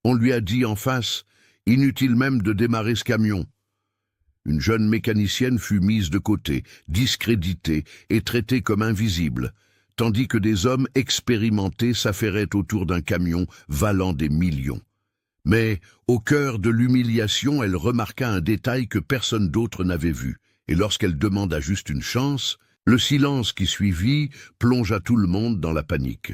On lui a dit en face, inutile même de démarrer ce camion. Une jeune mécanicienne fut mise de côté, discréditée et traitée comme invisible, tandis que des hommes expérimentés s'affairaient autour d'un camion valant des millions. Mais, au cœur de l'humiliation, elle remarqua un détail que personne d'autre n'avait vu, et lorsqu'elle demanda juste une chance, le silence qui suivit plongea tout le monde dans la panique.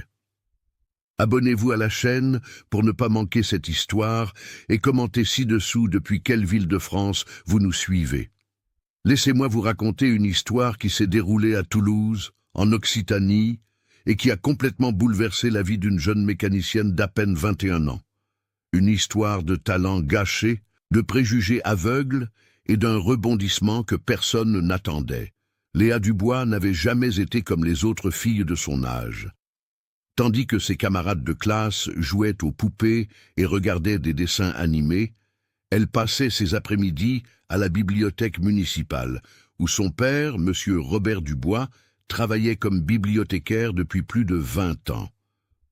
Abonnez-vous à la chaîne pour ne pas manquer cette histoire et commentez ci-dessous depuis quelle ville de France vous nous suivez. Laissez-moi vous raconter une histoire qui s'est déroulée à Toulouse, en Occitanie, et qui a complètement bouleversé la vie d'une jeune mécanicienne d'à peine 21 ans. Une histoire de talent gâché, de préjugés aveugles et d'un rebondissement que personne n'attendait. Léa Dubois n'avait jamais été comme les autres filles de son âge. Tandis que ses camarades de classe jouaient aux poupées et regardaient des dessins animés, elle passait ses après-midi à la bibliothèque municipale, où son père, M. Robert Dubois, travaillait comme bibliothécaire depuis plus de 20 ans.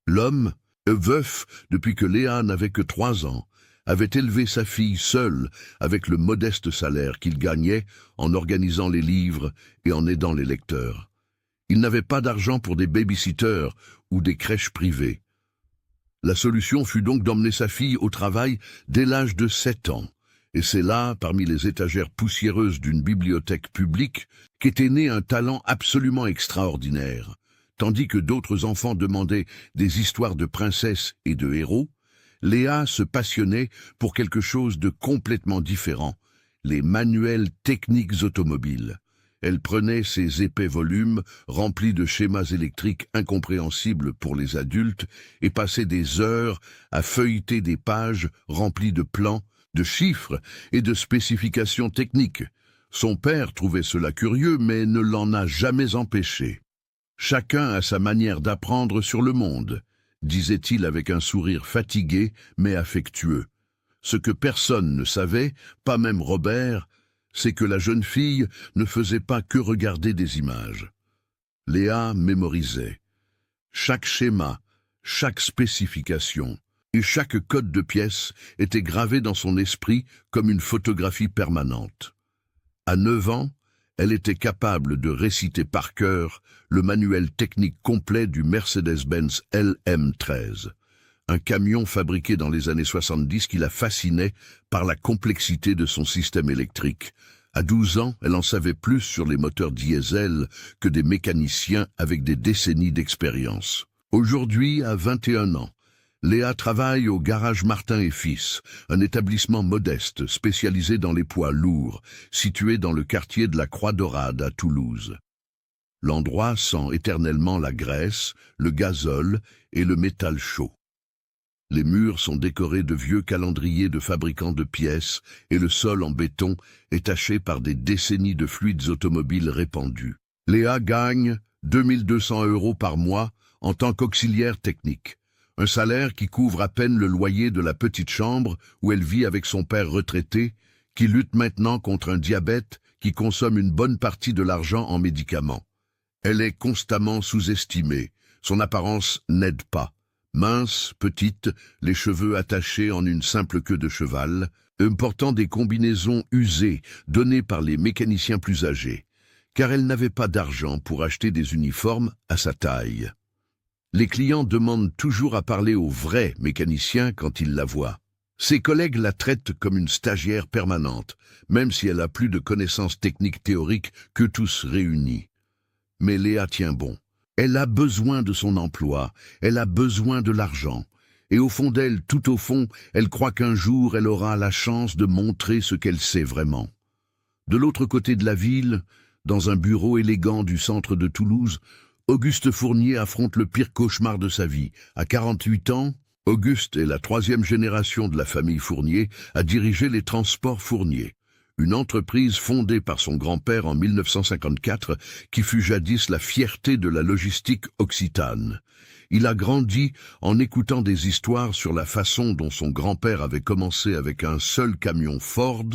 L'homme, veuf depuis que Léa n'avait que 3 ans, avait élevé sa fille seule avec le modeste salaire qu'il gagnait en organisant les livres et en aidant les lecteurs. Il n'avait pas d'argent pour des baby-sitters ou des crèches privées. La solution fut donc d'emmener sa fille au travail dès l'âge de 7 ans. Et c'est là, parmi les étagères poussiéreuses d'une bibliothèque publique, qu'était né un talent absolument extraordinaire. Tandis que d'autres enfants demandaient des histoires de princesses et de héros, Léa se passionnait pour quelque chose de complètement différent, les manuels techniques automobiles. Elle prenait ces épais volumes, remplis de schémas électriques incompréhensibles pour les adultes, et passait des heures à feuilleter des pages remplies de plans, de chiffres et de spécifications techniques. Son père trouvait cela curieux, mais ne l'en a jamais empêché. Chacun a sa manière d'apprendre sur le monde, disait-il avec un sourire fatigué mais affectueux. Ce que personne ne savait, pas même Robert, c'est que la jeune fille ne faisait pas que regarder des images. Léa mémorisait. Chaque schéma, chaque spécification et chaque code de pièce était gravé dans son esprit comme une photographie permanente. À 9 ans, elle était capable de réciter par cœur le manuel technique complet du Mercedes-Benz LM13, un camion fabriqué dans les années 70 qui la fascinait par la complexité de son système électrique. À 12 ans, elle en savait plus sur les moteurs diesel que des mécaniciens avec des décennies d'expérience. Aujourd'hui, à 21 ans, Léa travaille au garage Martin et Fils, un établissement modeste spécialisé dans les poids lourds, situé dans le quartier de la Croix-Dorade à Toulouse. L'endroit sent éternellement la graisse, le gazole et le métal chaud. Les murs sont décorés de vieux calendriers de fabricants de pièces et le sol en béton est taché par des décennies de fluides automobiles répandus. Léa gagne 2200 € par mois en tant qu'auxiliaire technique. Un salaire qui couvre à peine le loyer de la petite chambre où elle vit avec son père retraité, qui lutte maintenant contre un diabète qui consomme une bonne partie de l'argent en médicaments. Elle est constamment sous-estimée, son apparence n'aide pas. Mince, petite, les cheveux attachés en une simple queue de cheval, portant des combinaisons usées données par les mécaniciens plus âgés, car elle n'avait pas d'argent pour acheter des uniformes à sa taille. Les clients demandent toujours à parler au vrai mécanicien quand ils la voient. Ses collègues la traitent comme une stagiaire permanente, même si elle a plus de connaissances techniques théoriques que tous réunis. Mais Léa tient bon. Elle a besoin de son emploi, elle a besoin de l'argent. Et au fond d'elle, tout au fond, elle croit qu'un jour elle aura la chance de montrer ce qu'elle sait vraiment. De l'autre côté de la ville, dans un bureau élégant du centre de Toulouse, Auguste Fournier affronte le pire cauchemar de sa vie. À 48 ans, Auguste est la 3e génération de la famille Fournier à diriger les transports Fournier, une entreprise fondée par son grand-père en 1954 qui fut jadis la fierté de la logistique occitane. Il a grandi en écoutant des histoires sur la façon dont son grand-père avait commencé avec un seul camion Ford,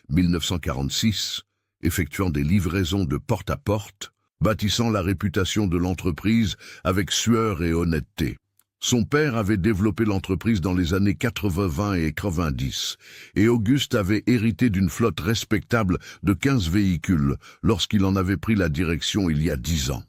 1946, effectuant des livraisons de porte à porte, bâtissant la réputation de l'entreprise avec sueur et honnêteté. Son père avait développé l'entreprise dans les années 80 et 90, et Auguste avait hérité d'une flotte respectable de 15 véhicules lorsqu'il en avait pris la direction il y a 10 ans.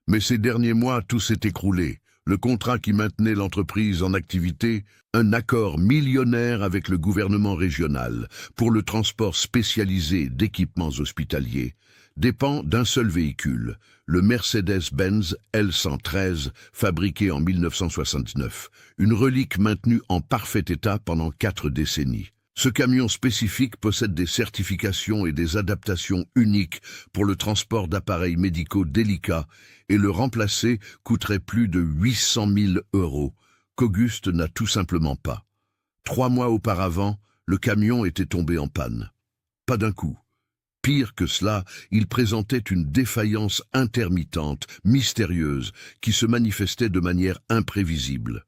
Mais ces derniers mois, tout s'est écroulé. Le contrat qui maintenait l'entreprise en activité, un accord millionnaire avec le gouvernement régional pour le transport spécialisé d'équipements hospitaliers, dépend d'un seul véhicule, le Mercedes-Benz L113, fabriqué en 1969, une relique maintenue en parfait état pendant 4 décennies. Ce camion spécifique possède des certifications et des adaptations uniques pour le transport d'appareils médicaux délicats et le remplacer coûterait plus de 800 000 €, qu'Auguste n'a tout simplement pas. 3 mois auparavant, le camion était tombé en panne. Pas d'un coup. Pire que cela, il présentait une défaillance intermittente, mystérieuse, qui se manifestait de manière imprévisible.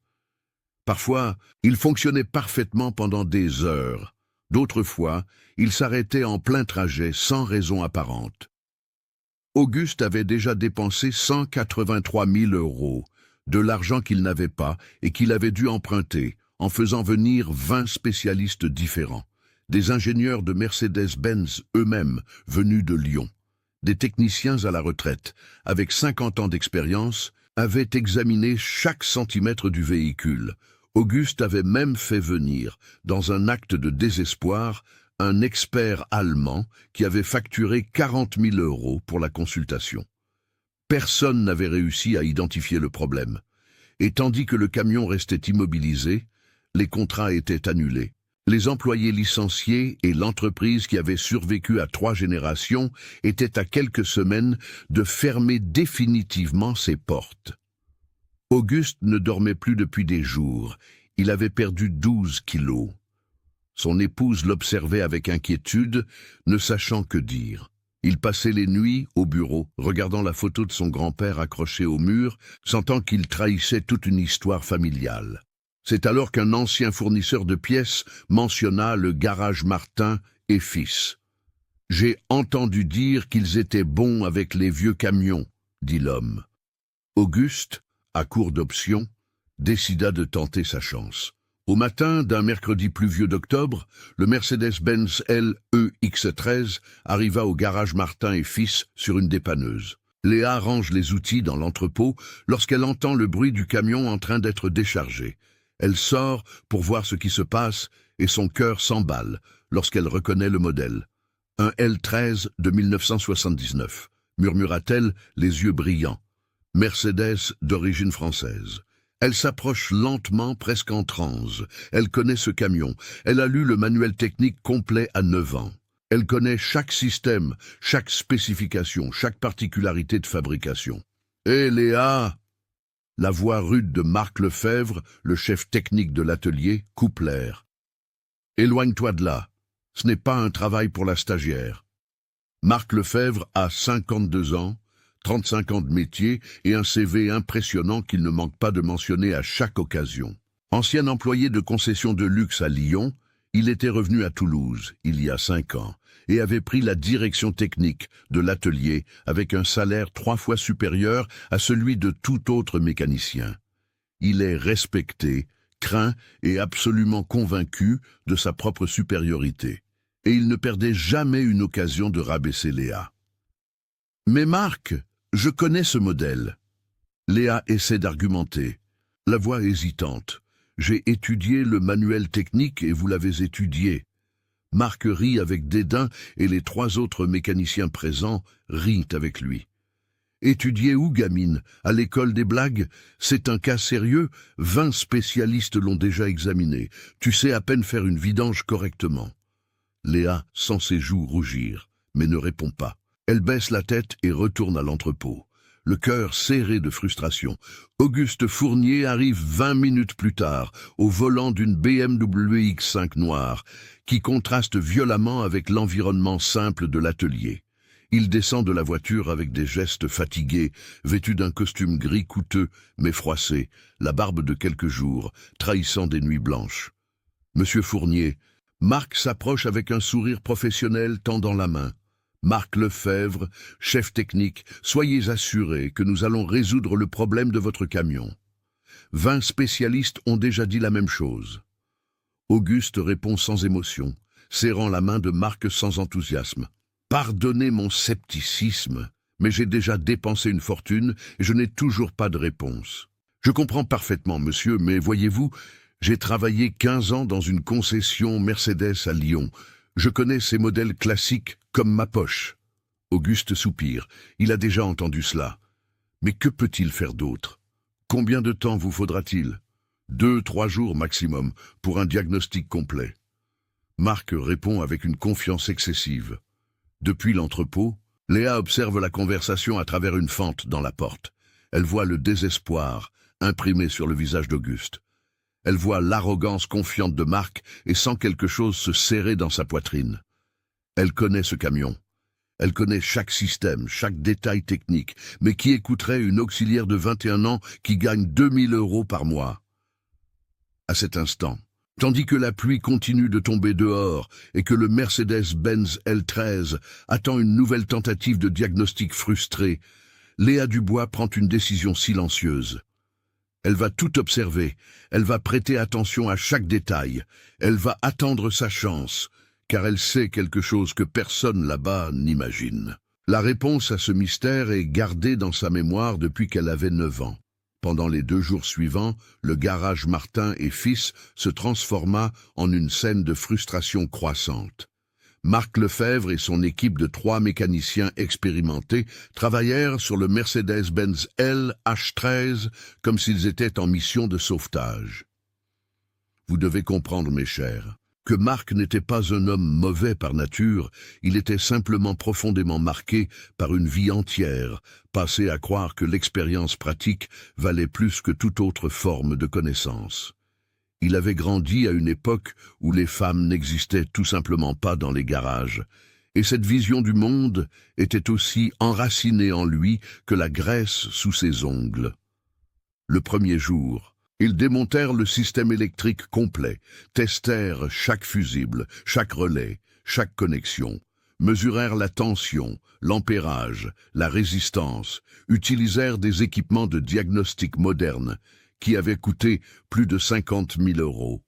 Parfois, il fonctionnait parfaitement pendant des heures. D'autres fois, il s'arrêtait en plein trajet sans raison apparente. Auguste avait déjà dépensé 183 000 €, de l'argent qu'il n'avait pas et qu'il avait dû emprunter, en faisant venir 20 spécialistes différents. Des ingénieurs de Mercedes-Benz eux-mêmes venus de Lyon. Des techniciens à la retraite, avec 50 ans d'expérience, avaient examiné chaque centimètre du véhicule. Auguste avait même fait venir, dans un acte de désespoir, un expert allemand qui avait facturé 40 000 € pour la consultation. Personne n'avait réussi à identifier le problème. Et tandis que le camion restait immobilisé, les contrats étaient annulés. Les employés licenciés et l'entreprise qui avait survécu à 3 générations étaient à quelques semaines de fermer définitivement ses portes. Auguste ne dormait plus depuis des jours. Il avait perdu 12 kilos. Son épouse l'observait avec inquiétude, ne sachant que dire. Il passait les nuits au bureau, regardant la photo de son grand-père accrochée au mur, sentant qu'il trahissait toute une histoire familiale. C'est alors qu'un ancien fournisseur de pièces mentionna le garage Martin et Fils. « J'ai entendu dire qu'ils étaient bons avec les vieux camions, » dit l'homme. Auguste, à court d'options, décida de tenter sa chance. Au matin d'un mercredi pluvieux d'octobre, le Mercedes-Benz LEX13 arriva au garage Martin et Fils sur une dépanneuse. Léa range les outils dans l'entrepôt lorsqu'elle entend le bruit du camion en train d'être déchargé. Elle sort pour voir ce qui se passe et son cœur s'emballe lorsqu'elle reconnaît le modèle. Un L13 de 1979, murmura-t-elle, les yeux brillants. Mercedes d'origine française. Elle s'approche lentement, presque en transe. Elle connaît ce camion. Elle a lu le manuel technique complet à 9 ans. Elle connaît chaque système, chaque spécification, chaque particularité de fabrication. « Hé, Léa !» La voix rude de Marc Lefebvre, le chef technique de l'atelier, coupe l'air. « Éloigne-toi de là. Ce n'est pas un travail pour la stagiaire. » Marc Lefebvre a 52 ans, 35 ans de métier et un CV impressionnant qu'il ne manque pas de mentionner à chaque occasion. Ancien employé de concession de luxe à Lyon, il était revenu à Toulouse, il y a 5 ans, et avait pris la direction technique de l'atelier avec un salaire 3 fois supérieur à celui de tout autre mécanicien. Il est respecté, craint et absolument convaincu de sa propre supériorité. Et il ne perdait jamais une occasion de rabaisser Léa. « Mais Marc, je connais ce modèle. » Léa essaie d'argumenter, la voix hésitante. « J'ai étudié le manuel technique et vous l'avez étudié. » Marc rit avec dédain et les 3 autres mécaniciens présents rient avec lui. « Étudier où, gamine? À l'école des blagues? C'est un cas sérieux, 20 spécialistes l'ont déjà examiné. Tu sais à peine faire une vidange correctement. » Léa sent ses joues rougir, mais ne répond pas. Elle baisse la tête et retourne à l'entrepôt. Le cœur serré de frustration. Auguste Fournier arrive 20 minutes plus tard, au volant d'une BMW X5 noire, qui contraste violemment avec l'environnement simple de l'atelier. Il descend de la voiture avec des gestes fatigués, vêtu d'un costume gris coûteux, mais froissé, la barbe de quelques jours, trahissant des nuits blanches. « Monsieur Fournier », Marc s'approche avec un sourire professionnel tendant la main. « Marc Lefebvre, chef technique, soyez assuré que nous allons résoudre le problème de votre camion. » 20 spécialistes ont déjà dit la même chose. Auguste répond sans émotion, serrant la main de Marc sans enthousiasme. Pardonnez mon scepticisme, mais j'ai déjà dépensé une fortune et je n'ai toujours pas de réponse. Je comprends parfaitement, monsieur, mais voyez-vous, j'ai travaillé 15 ans dans une concession Mercedes à Lyon. Je connais ces modèles classiques comme ma poche. Auguste soupire. Il a déjà entendu cela. Mais que peut-il faire d'autre? Combien de temps vous faudra-t-il? 2-3 jours maximum pour un diagnostic complet. Marc répond avec une confiance excessive. Depuis l'entrepôt, Léa observe la conversation à travers une fente dans la porte. Elle voit le désespoir imprimé sur le visage d'Auguste. Elle voit l'arrogance confiante de Marc et sent quelque chose se serrer dans sa poitrine. Elle connaît ce camion. Elle connaît chaque système, chaque détail technique, mais qui écouterait une auxiliaire de 21 ans qui gagne 2000 € par mois? À cet instant, tandis que la pluie continue de tomber dehors et que le Mercedes-Benz L13 attend une nouvelle tentative de diagnostic frustré, Léa Dubois prend une décision silencieuse. Elle va tout observer, elle va prêter attention à chaque détail, elle va attendre sa chance, car elle sait quelque chose que personne là-bas n'imagine. La réponse à ce mystère est gardée dans sa mémoire depuis qu'elle avait 9 ans. Pendant les 2 jours suivants, le garage Martin et Fils se transforma en une scène de frustration croissante. Marc Lefebvre et son équipe de 3 mécaniciens expérimentés travaillèrent sur le Mercedes-Benz LH13 comme s'ils étaient en mission de sauvetage. Vous devez comprendre, mes chers, que Marc n'était pas un homme mauvais par nature, il était simplement profondément marqué par une vie entière, passé à croire que l'expérience pratique valait plus que toute autre forme de connaissance. Il avait grandi à une époque où les femmes n'existaient tout simplement pas dans les garages, et cette vision du monde était aussi enracinée en lui que la graisse sous ses ongles. Le premier jour, ils démontèrent le système électrique complet, testèrent chaque fusible, chaque relais, chaque connexion, mesurèrent la tension, l'ampérage, la résistance, utilisèrent des équipements de diagnostic modernes qui avaient coûté plus de 50 000 €.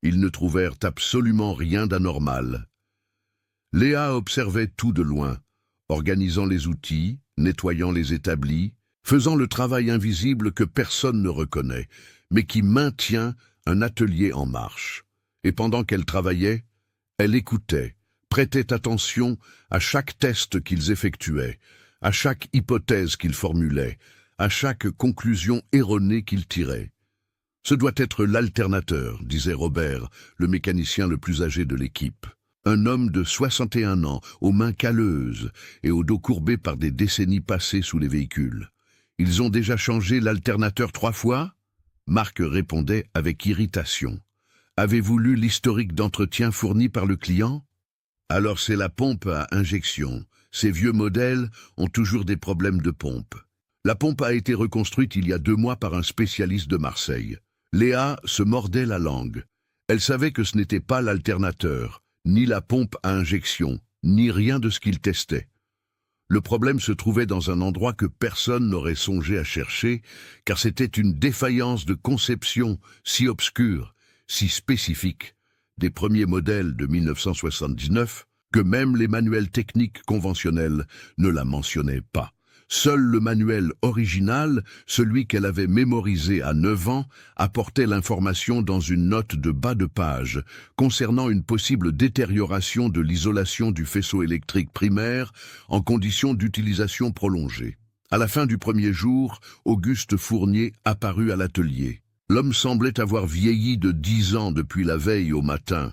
Ils ne trouvèrent absolument rien d'anormal. Léa observait tout de loin, organisant les outils, nettoyant les établis, faisant le travail invisible que personne ne reconnaît, mais qui maintient un atelier en marche. Et pendant qu'elle travaillait, elle écoutait, prêtait attention à chaque test qu'ils effectuaient, à chaque hypothèse qu'ils formulaient, à chaque conclusion erronée qu'ils tiraient. Ce doit être l'alternateur, disait Robert, le mécanicien le plus âgé de l'équipe. Un homme de 61 ans, aux mains calleuses et au dos courbé par des décennies passées sous les véhicules. Ils ont déjà changé l'alternateur 3 fois? Marc répondait avec irritation. Avez-vous lu l'historique d'entretien fourni par le client? Alors c'est la pompe à injection. Ces vieux modèles ont toujours des problèmes de pompe. La pompe a été reconstruite il y a 2 mois par un spécialiste de Marseille. Léa se mordait la langue. Elle savait que ce n'était pas l'alternateur, ni la pompe à injection, ni rien de ce qu'il testait. Le problème se trouvait dans un endroit que personne n'aurait songé à chercher, car c'était une défaillance de conception si obscure, si spécifique, des premiers modèles de 1979, que même les manuels techniques conventionnels ne la mentionnaient pas. Seul le manuel original, celui qu'elle avait mémorisé à 9 ans, apportait l'information dans une note de bas de page concernant une possible détérioration de l'isolation du faisceau électrique primaire en conditions d'utilisation prolongée. À la fin du premier jour, Auguste Fournier apparut à l'atelier. L'homme semblait avoir vieilli de 10 ans depuis la veille au matin.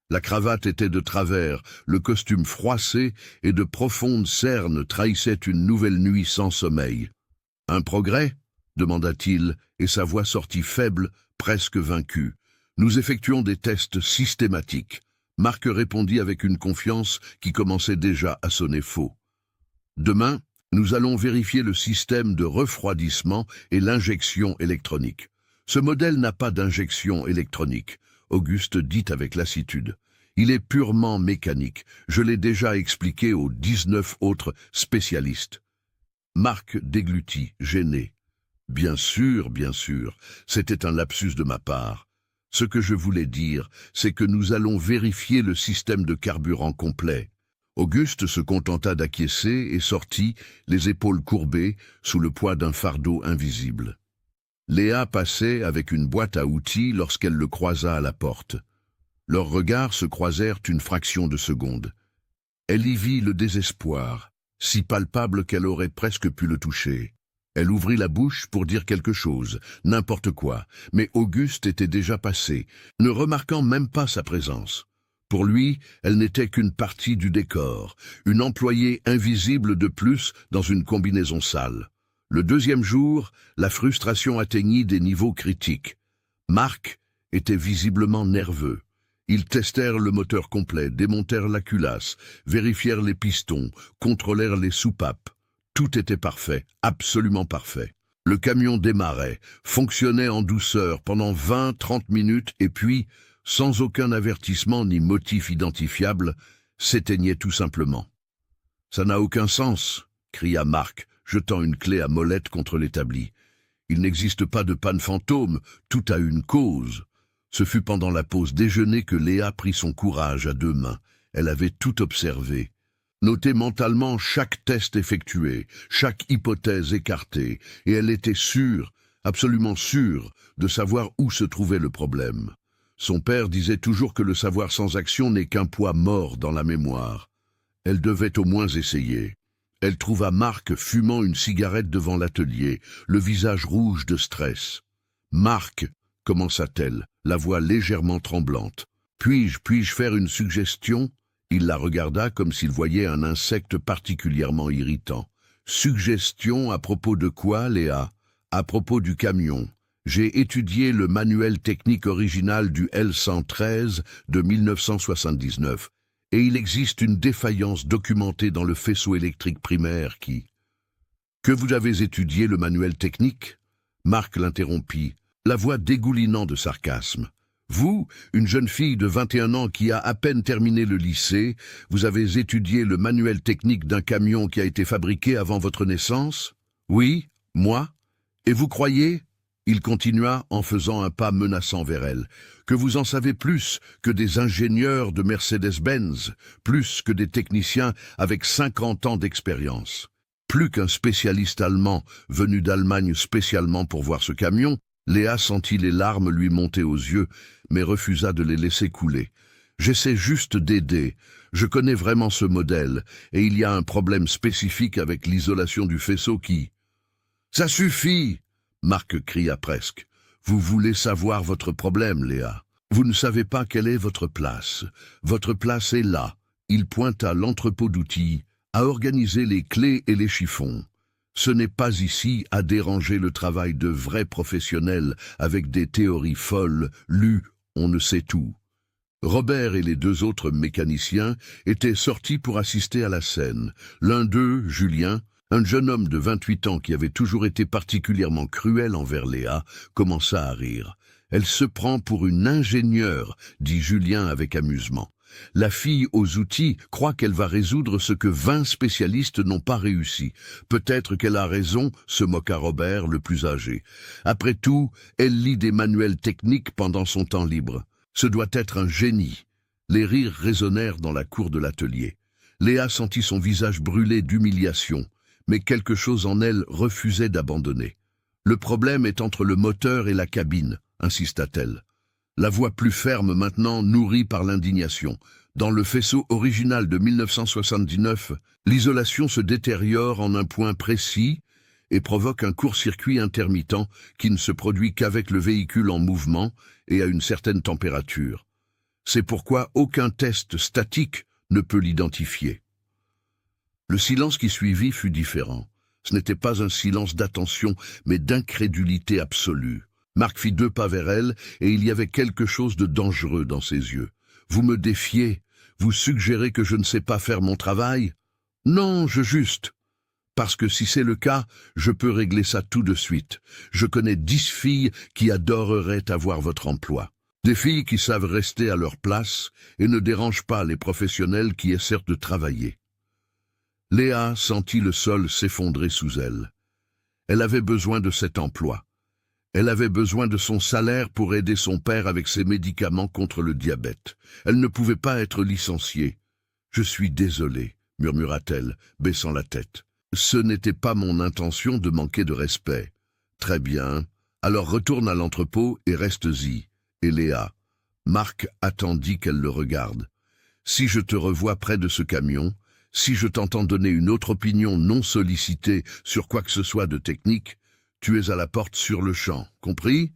La cravate était de travers, le costume froissé et de profondes cernes trahissaient une nouvelle nuit sans sommeil. « Un progrès ?» demanda-t-il, et sa voix sortit faible, presque vaincue. « Nous effectuons des tests systématiques. » Marc répondit avec une confiance qui commençait déjà à sonner faux. « Demain, nous allons vérifier le système de refroidissement et l'injection électronique. Ce modèle n'a pas d'injection électronique. » Auguste dit avec lassitude. Il est purement mécanique. Je l'ai déjà expliqué aux 19 autres spécialistes. Marc déglutit, gêné. Bien sûr, c'était un lapsus de ma part. Ce que je voulais dire, c'est que nous allons vérifier le système de carburant complet. Auguste se contenta d'acquiescer et sortit, les épaules courbées, sous le poids d'un fardeau invisible. Léa passait avec une boîte à outils lorsqu'elle le croisa à la porte. Leurs regards se croisèrent une fraction de seconde. Elle y vit le désespoir, si palpable qu'elle aurait presque pu le toucher. Elle ouvrit la bouche pour dire quelque chose, n'importe quoi, mais Auguste était déjà passé, ne remarquant même pas sa présence. Pour lui, elle n'était qu'une partie du décor, une employée invisible de plus dans une combinaison sale. Le deuxième jour, la frustration atteignit des niveaux critiques. Marc était visiblement nerveux. Ils testèrent le moteur complet, démontèrent la culasse, vérifièrent les pistons, contrôlèrent les soupapes. Tout était parfait, absolument parfait. Le camion démarrait, fonctionnait en douceur pendant 20-30 minutes et puis, sans aucun avertissement ni motif identifiable, s'éteignait tout simplement. « Ça n'a aucun sens !» cria Marc, jetant une clé à molette contre l'établi. « Il n'existe pas de panne fantôme, tout a une cause. » Ce fut pendant la pause déjeuner que Léa prit son courage à deux mains. Elle avait tout observé. Noté mentalement chaque test effectué, chaque hypothèse écartée, et elle était sûre, absolument sûre, de savoir où se trouvait le problème. Son père disait toujours que le savoir sans action n'est qu'un poids mort dans la mémoire. Elle devait au moins essayer. Elle trouva Marc fumant une cigarette devant l'atelier, le visage rouge de stress. « Marc !» commença-t-elle, la voix légèrement tremblante. « Puis-je faire une suggestion ?» Il la regarda comme s'il voyait un insecte particulièrement irritant. « Suggestion à propos de quoi, Léa ? » « À propos du camion. J'ai étudié le manuel technique original du L113 de 1979, et il existe une défaillance documentée dans le faisceau électrique primaire qui... »« Que vous avez étudié le manuel technique ?» Marc l'interrompit, la voix dégoulinant de sarcasme. « Vous, une jeune fille de 21 ans qui a à peine terminé le lycée, vous avez étudié le manuel technique d'un camion qui a été fabriqué avant votre naissance ? Oui, moi. Et vous croyez, il continua en faisant un pas menaçant vers elle, que vous en savez plus que des ingénieurs de Mercedes-Benz, plus que des techniciens avec 50 ans d'expérience. Plus qu'un spécialiste allemand venu d'Allemagne spécialement pour voir ce camion, Léa sentit les larmes lui monter aux yeux, mais refusa de les laisser couler. « J'essaie juste d'aider. Je connais vraiment ce modèle, et il y a un problème spécifique avec l'isolation du faisceau qui... » « Ça suffit !» Marc cria presque. « Vous voulez savoir votre problème, Léa. Vous ne savez pas quelle est votre place. Votre place est là. » Il pointa l'entrepôt d'outils, à organiser les clés et les chiffons. Ce n'est pas ici à déranger le travail de vrais professionnels avec des théories folles, lues, on ne sait où. Robert et les deux autres mécaniciens étaient sortis pour assister à la scène. L'un d'eux, Julien, un jeune homme de 28 ans qui avait toujours été particulièrement cruel envers Léa, commença à rire. « Elle se prend pour une ingénieure », dit Julien avec amusement. « La fille aux outils croit qu'elle va résoudre ce que 20 spécialistes n'ont pas réussi. Peut-être qu'elle a raison, se moqua Robert, le plus âgé. Après tout, elle lit des manuels techniques pendant son temps libre. Ce doit être un génie. » Les rires résonnèrent dans la cour de l'atelier. Léa sentit son visage brûler d'humiliation, mais quelque chose en elle refusait d'abandonner. « Le problème est entre le moteur et la cabine », insista-t-elle. La voix plus ferme maintenant, nourrie par l'indignation. Dans le faisceau original de 1979, l'isolation se détériore en un point précis et provoque un court-circuit intermittent qui ne se produit qu'avec le véhicule en mouvement et à une certaine température. C'est pourquoi aucun test statique ne peut l'identifier. Le silence qui suivit fut différent. Ce n'était pas un silence d'attention, mais d'incrédulité absolue. Marc fit 2 pas vers elle, et il y avait quelque chose de dangereux dans ses yeux. « Vous me défiez? Vous suggérez que je ne sais pas faire mon travail? » « Non, je juste. Parce que si c'est le cas, je peux régler ça tout de suite. Je connais 10 filles qui adoreraient avoir votre emploi. Des filles qui savent rester à leur place et ne dérangent pas les professionnels qui essaient de travailler. » Léa sentit le sol s'effondrer sous elle. Elle avait besoin de cet emploi. Elle avait besoin de son salaire pour aider son père avec ses médicaments contre le diabète. Elle ne pouvait pas être licenciée. « Je suis désolée », murmura-t-elle, baissant la tête. « Ce n'était pas mon intention de manquer de respect. »« Très bien. Alors retourne à l'entrepôt et reste-y. » Et Léa. Marc attendit qu'elle le regarde. « Si je te revois près de ce camion, si je t'entends donner une autre opinion non sollicitée sur quoi que ce soit de technique, tu es à la porte sur le champ. Compris ? » ?»«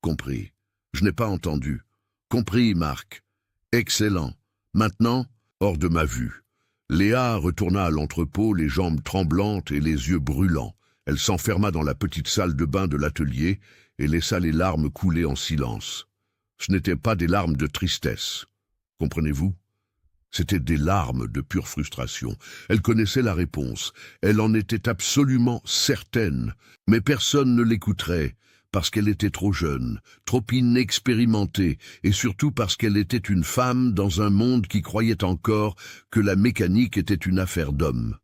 Compris. Je n'ai pas entendu. »« Compris, Marc. »« Excellent. Maintenant, hors de ma vue. » Léa retourna à l'entrepôt, les jambes tremblantes et les yeux brûlants. Elle s'enferma dans la petite salle de bain de l'atelier et laissa les larmes couler en silence. Ce n'étaient pas des larmes de tristesse. Comprenez-vous ? C'étaient des larmes de pure frustration. Elle connaissait la réponse. Elle en était absolument certaine. Mais personne ne l'écouterait, parce qu'elle était trop jeune, trop inexpérimentée, et surtout parce qu'elle était une femme dans un monde qui croyait encore que la mécanique était une affaire d'hommes.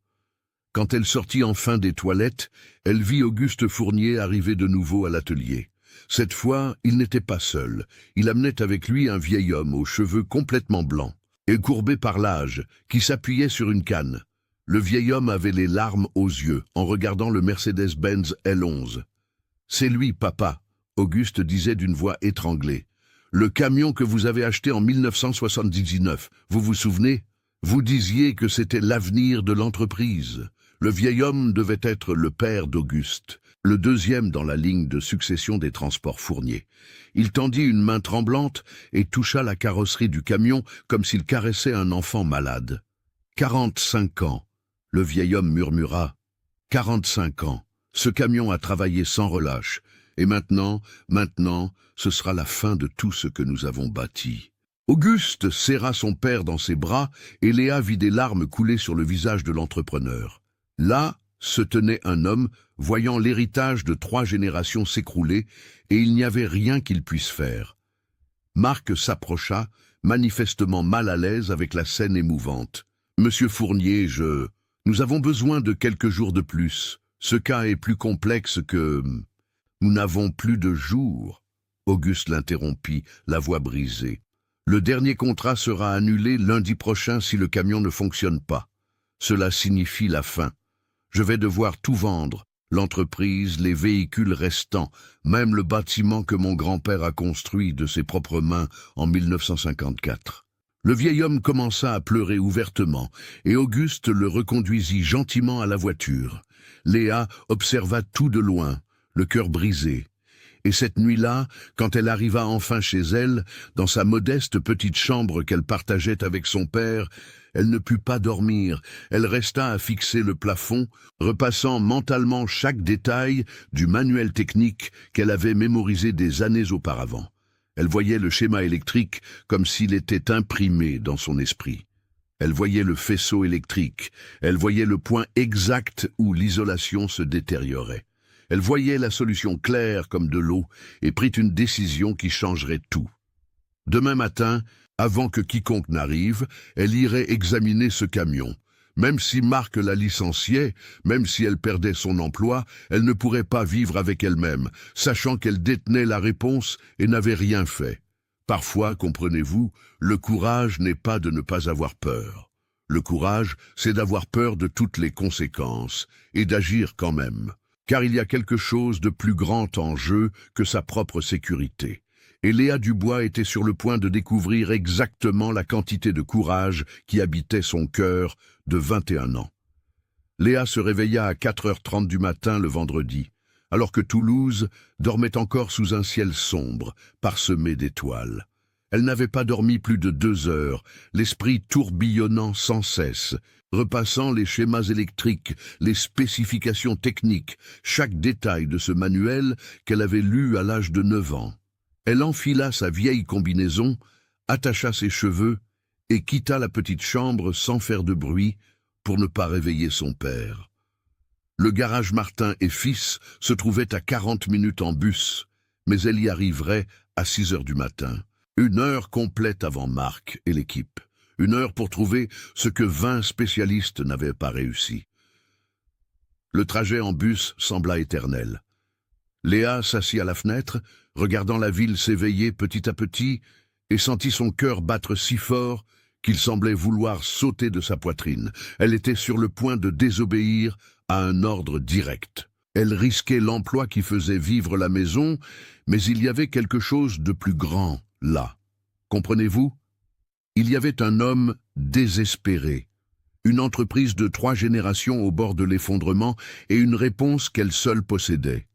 Quand elle sortit enfin des toilettes, elle vit Auguste Fournier arriver de nouveau à l'atelier. Cette fois, il n'était pas seul. Il amenait avec lui un vieil homme aux cheveux complètement blancs et courbé par l'âge, qui s'appuyait sur une canne. Le vieil homme avait les larmes aux yeux en regardant le Mercedes-Benz L11. « C'est lui, papa », Auguste disait d'une voix étranglée. « Le camion que vous avez acheté en 1979, vous vous souvenez ? Vous disiez que c'était l'avenir de l'entreprise. » Le vieil homme devait être le père d'Auguste, le deuxième dans la ligne de succession des transports Fournier. Il tendit une main tremblante et toucha la carrosserie du camion comme s'il caressait un enfant malade. « 45 ans, » le vieil homme murmura. « 45 ans. Ce camion a travaillé sans relâche. Et maintenant, ce sera la fin de tout ce que nous avons bâti. » Auguste serra son père dans ses bras et Léa vit des larmes couler sur le visage de l'entrepreneur. Là se tenait un homme voyant l'héritage de 3 générations s'écrouler et il n'y avait rien qu'il puisse faire. Marc s'approcha, manifestement mal à l'aise avec la scène émouvante. « Monsieur Fournier, nous avons besoin de quelques jours de plus. Ce cas est plus complexe que... » « Nous n'avons plus de jours. » Auguste l'interrompit, la voix brisée. « Le dernier contrat sera annulé lundi prochain si le camion ne fonctionne pas. Cela signifie la fin. Je vais devoir tout vendre, l'entreprise, les véhicules restants, même le bâtiment que mon grand-père a construit de ses propres mains en 1954. » Le vieil homme commença à pleurer ouvertement, et Auguste le reconduisit gentiment à la voiture. Léa observa tout de loin, le cœur brisé. Et cette nuit-là, quand elle arriva enfin chez elle, dans sa modeste petite chambre qu'elle partageait avec son père, elle ne put pas dormir. Elle resta à fixer le plafond, repassant mentalement chaque détail du manuel technique qu'elle avait mémorisé des années auparavant. Elle voyait le schéma électrique comme s'il était imprimé dans son esprit. Elle voyait le faisceau électrique, elle voyait le point exact où l'isolation se détériorait. Elle voyait la solution claire comme de l'eau et prit une décision qui changerait tout. Demain matin, avant que quiconque n'arrive, elle irait examiner ce camion. Même si Marc la licenciait, même si elle perdait son emploi, elle ne pourrait pas vivre avec elle-même, sachant qu'elle détenait la réponse et n'avait rien fait. Parfois, comprenez-vous, le courage n'est pas de ne pas avoir peur. Le courage, c'est d'avoir peur de toutes les conséquences et d'agir quand même. Car il y a quelque chose de plus grand en jeu que sa propre sécurité. Et Léa Dubois était sur le point de découvrir exactement la quantité de courage qui habitait son cœur de 21 ans. Léa se réveilla à 4h30 du matin le vendredi, alors que Toulouse dormait encore sous un ciel sombre, parsemé d'étoiles. Elle n'avait pas dormi plus de 2 heures, l'esprit tourbillonnant sans cesse, repassant les schémas électriques, les spécifications techniques, chaque détail de ce manuel qu'elle avait lu à l'âge de 9 ans. Elle enfila sa vieille combinaison, attacha ses cheveux et quitta la petite chambre sans faire de bruit pour ne pas réveiller son père. Le garage Martin et Fils se trouvait à 40 minutes en bus, mais elle y arriverait à 6 heures du matin. 1 heure complète avant Marc et l'équipe. 1 heure pour trouver ce que 20 spécialistes n'avaient pas réussi. Le trajet en bus sembla éternel. Léa s'assit à la fenêtre, regardant la ville s'éveiller petit à petit, et sentit son cœur battre si fort qu'il semblait vouloir sauter de sa poitrine. Elle était sur le point de désobéir à un ordre direct. Elle risquait l'emploi qui faisait vivre la maison, mais il y avait quelque chose de plus grand là. Comprenez-vous? Il y avait un homme désespéré, une entreprise de 3 générations au bord de l'effondrement et une réponse qu'elle seule possédait.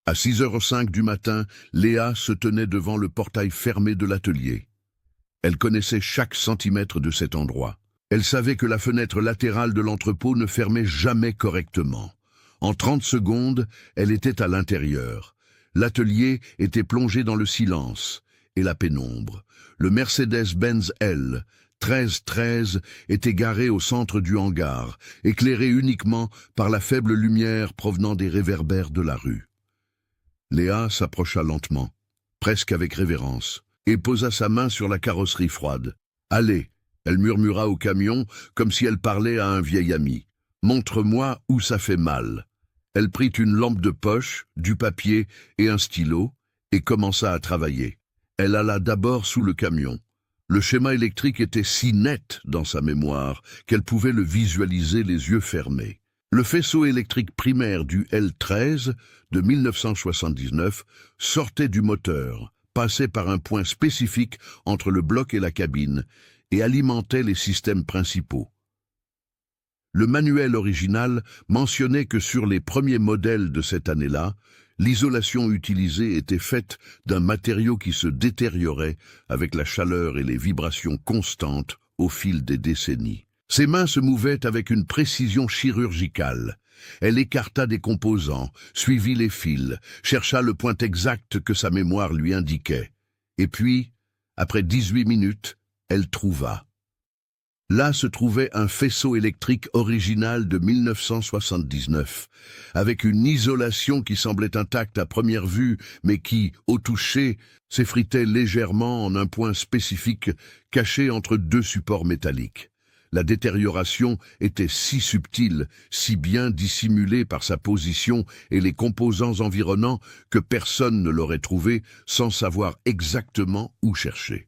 À 6h05 du matin, Léa se tenait devant le portail fermé de l'atelier. Elle connaissait chaque centimètre de cet endroit. Elle savait que la fenêtre latérale de l'entrepôt ne fermait jamais correctement. En 30 secondes, elle était à l'intérieur. L'atelier était plongé dans le silence et la pénombre. Le Mercedes-Benz L 1313 était garé au centre du hangar, éclairé uniquement par la faible lumière provenant des réverbères de la rue. Léa s'approcha lentement, presque avec révérence, et posa sa main sur la carrosserie froide. « Allez !» Elle murmura au camion, comme si elle parlait à un vieil ami. « Montre-moi où ça fait mal. » Elle prit une lampe de poche, du papier et un stylo, et commença à travailler. Elle alla d'abord sous le camion. Le schéma électrique était si net dans sa mémoire qu'elle pouvait le visualiser les yeux fermés. Le faisceau électrique primaire du L13 de 1979 sortait du moteur, passait par un point spécifique entre le bloc et la cabine et alimentait les systèmes principaux. Le manuel original mentionnait que sur les premiers modèles de cette année-là, l'isolation utilisée était faite d'un matériau qui se détériorait avec la chaleur et les vibrations constantes au fil des décennies. Ses mains se mouvaient avec une précision chirurgicale. Elle écarta des composants, suivit les fils, chercha le point exact que sa mémoire lui indiquait. Et puis, après 18 minutes, elle trouva. Là se trouvait un faisceau électrique original de 1979, avec une isolation qui semblait intacte à première vue, mais qui, au toucher, s'effritait légèrement en un point spécifique caché entre 2 supports métalliques. La détérioration était si subtile, si bien dissimulée par sa position et les composants environnants que personne ne l'aurait trouvé sans savoir exactement où chercher.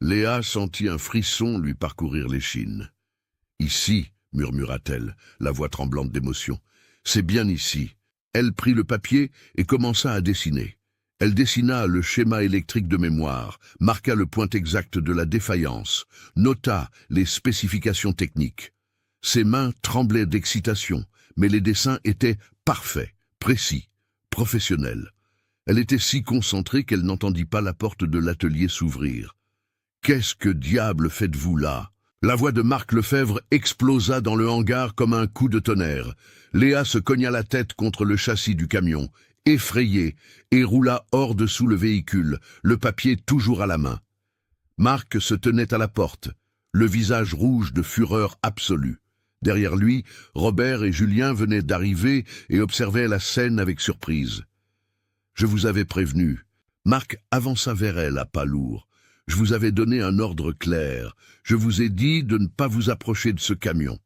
Léa sentit un frisson lui parcourir l'échine. « Ici, murmura-t-elle, la voix tremblante d'émotion. « C'est bien ici. » Elle prit le papier et commença à dessiner. Elle dessina le schéma électrique de mémoire, marqua le point exact de la défaillance, nota les spécifications techniques. Ses mains tremblaient d'excitation, mais les dessins étaient parfaits, précis, professionnels. Elle était si concentrée qu'elle n'entendit pas la porte de l'atelier s'ouvrir. « Qu'est-ce que diable faites-vous là ?» La voix de Marc Lefebvre explosa dans le hangar comme un coup de tonnerre. Léa se cogna la tête contre le châssis du camion, effrayée, et roula hors dessous le véhicule, le papier toujours à la main. Marc se tenait à la porte, le visage rouge de fureur absolue. Derrière lui, Robert et Julien venaient d'arriver et observaient la scène avec surprise. « Je vous avais prévenu. » Marc avança vers elle à pas lourds. « Je vous avais donné un ordre clair. Je vous ai dit de ne pas vous approcher de ce camion.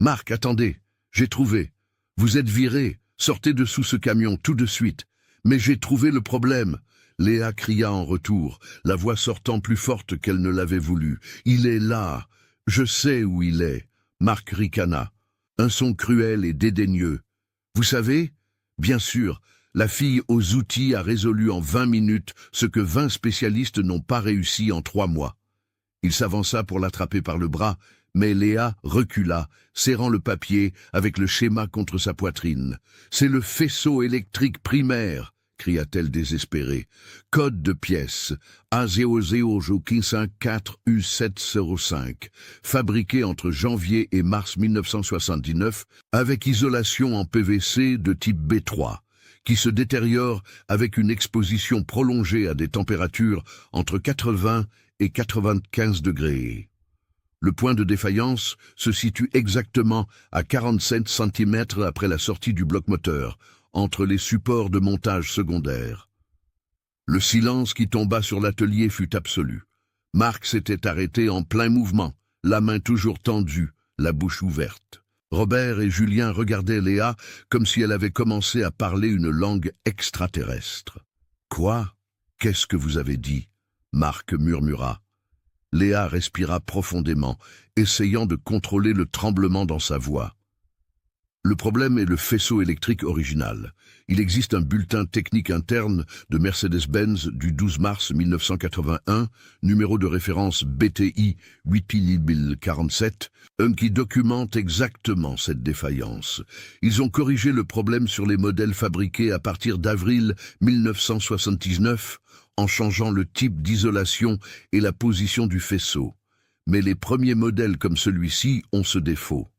Marc, attendez, j'ai trouvé. Vous êtes viré, sortez de sous ce camion tout de suite. Mais j'ai trouvé le problème. » Léa cria en retour, la voix sortant plus forte qu'elle ne l'avait voulu. « Il est là. Je sais où il est. » Marc ricana. Un son cruel et dédaigneux. « Vous savez ? Bien sûr. » La fille aux outils a résolu en 20 minutes ce que 20 spécialistes n'ont pas réussi en 3 mois. Il s'avança pour l'attraper par le bras, mais Léa recula, serrant le papier avec le schéma contre sa poitrine. « C'est le faisceau électrique primaire !» cria-t-elle désespérée. « Code de pièce A00J154U705, fabriqué entre janvier et mars 1979, avec isolation en PVC de type B3. Qui se détériore avec une exposition prolongée à des températures entre 80 et 95 degrés. Le point de défaillance se situe exactement à 47 cm après la sortie du bloc moteur, entre les supports de montage secondaires. Le silence qui tomba sur l'atelier fut absolu. Marc s'était arrêté en plein mouvement, la main toujours tendue, la bouche ouverte. Robert et Julien regardaient Léa comme si elle avait commencé à parler une langue extraterrestre. « Quoi? Qu'est-ce que vous avez dit ?» Marc murmura. Léa respira profondément, essayant de contrôler le tremblement dans sa voix. Le problème est le faisceau électrique original. Il existe un bulletin technique interne de Mercedes-Benz du 12 mars 1981, numéro de référence BTI 8047, qui documente exactement cette défaillance. Ils ont corrigé le problème sur les modèles fabriqués à partir d'avril 1979 en changeant le type d'isolation et la position du faisceau. Mais les premiers modèles comme celui-ci ont ce défaut.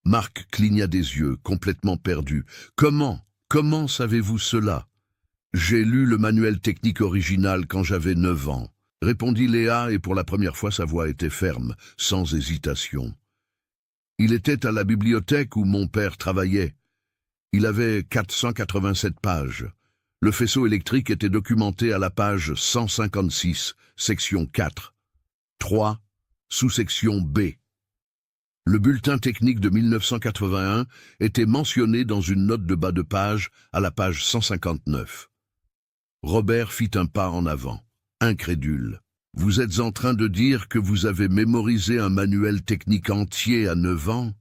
Marc cligna des yeux, complètement perdu. « Comment savez-vous cela ?»« J'ai lu le manuel technique original quand j'avais 9 ans, » répondit Léa, et pour la première fois sa voix était ferme, sans hésitation. « Il était à la bibliothèque où mon père travaillait. Il avait 487 pages. Le faisceau électrique était documenté à la page 156, section 4. 3, sous-section B. Le bulletin technique de 1981 était mentionné dans une note de bas de page à la page 159. Robert fit un pas en avant, incrédule. « Vous êtes en train de dire que vous avez mémorisé un manuel technique entier à 9 ans ?»«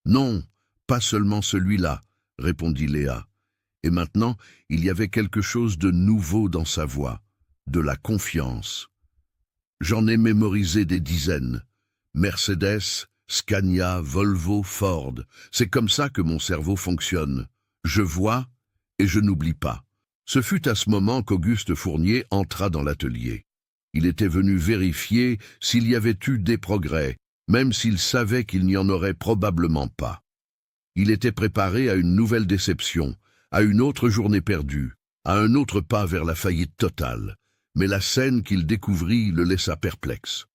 Non, pas seulement celui-là, » répondit Léa. Et maintenant, il y avait quelque chose de nouveau dans sa voix, de la confiance. « J'en ai mémorisé des dizaines. Mercedes, Scania, Volvo, Ford. C'est comme ça que mon cerveau fonctionne. Je vois et je n'oublie pas. » Ce fut à ce moment qu'Auguste Fournier entra dans l'atelier. Il était venu vérifier s'il y avait eu des progrès, même s'il savait qu'il n'y en aurait probablement pas. Il était préparé à une nouvelle déception, à une autre journée perdue, à un autre pas vers la faillite totale. Mais la scène qu'il découvrit le laissa perplexe.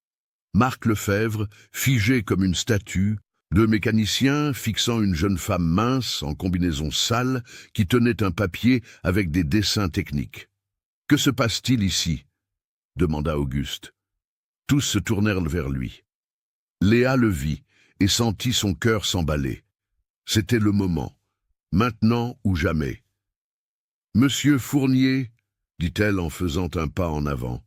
Marc Lefebvre, figé comme une statue, deux mécaniciens fixant une jeune femme mince en combinaison sale qui tenait un papier avec des dessins techniques. « Que se passe-t-il ici ?» demanda Auguste. Tous se tournèrent vers lui. Léa le vit et sentit son cœur s'emballer. C'était le moment, maintenant ou jamais. « Monsieur Fournier, » dit-elle en faisant un pas en avant,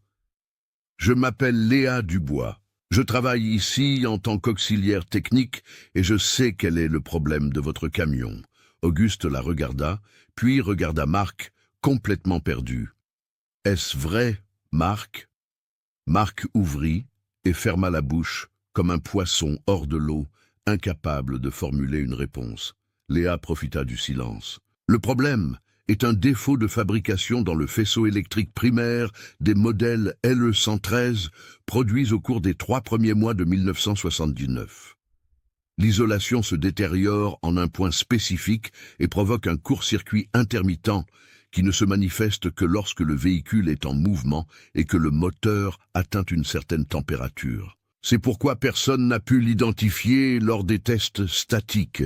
« je m'appelle Léa Dubois. Je travaille ici en tant qu'auxiliaire technique et je sais quel est le problème de votre camion. » Auguste la regarda, puis regarda Marc, complètement perdu. « Est-ce vrai, Marc ?» Marc ouvrit et ferma la bouche, comme un poisson hors de l'eau, incapable de formuler une réponse. Léa profita du silence. « Le problème est un défaut de fabrication dans le faisceau électrique primaire des modèles LE113 produits au cours des 3 premiers mois de 1979. L'isolation se détériore en un point spécifique et provoque un court-circuit intermittent qui ne se manifeste que lorsque le véhicule est en mouvement et que le moteur atteint une certaine température. C'est pourquoi personne n'a pu l'identifier lors des tests statiques. »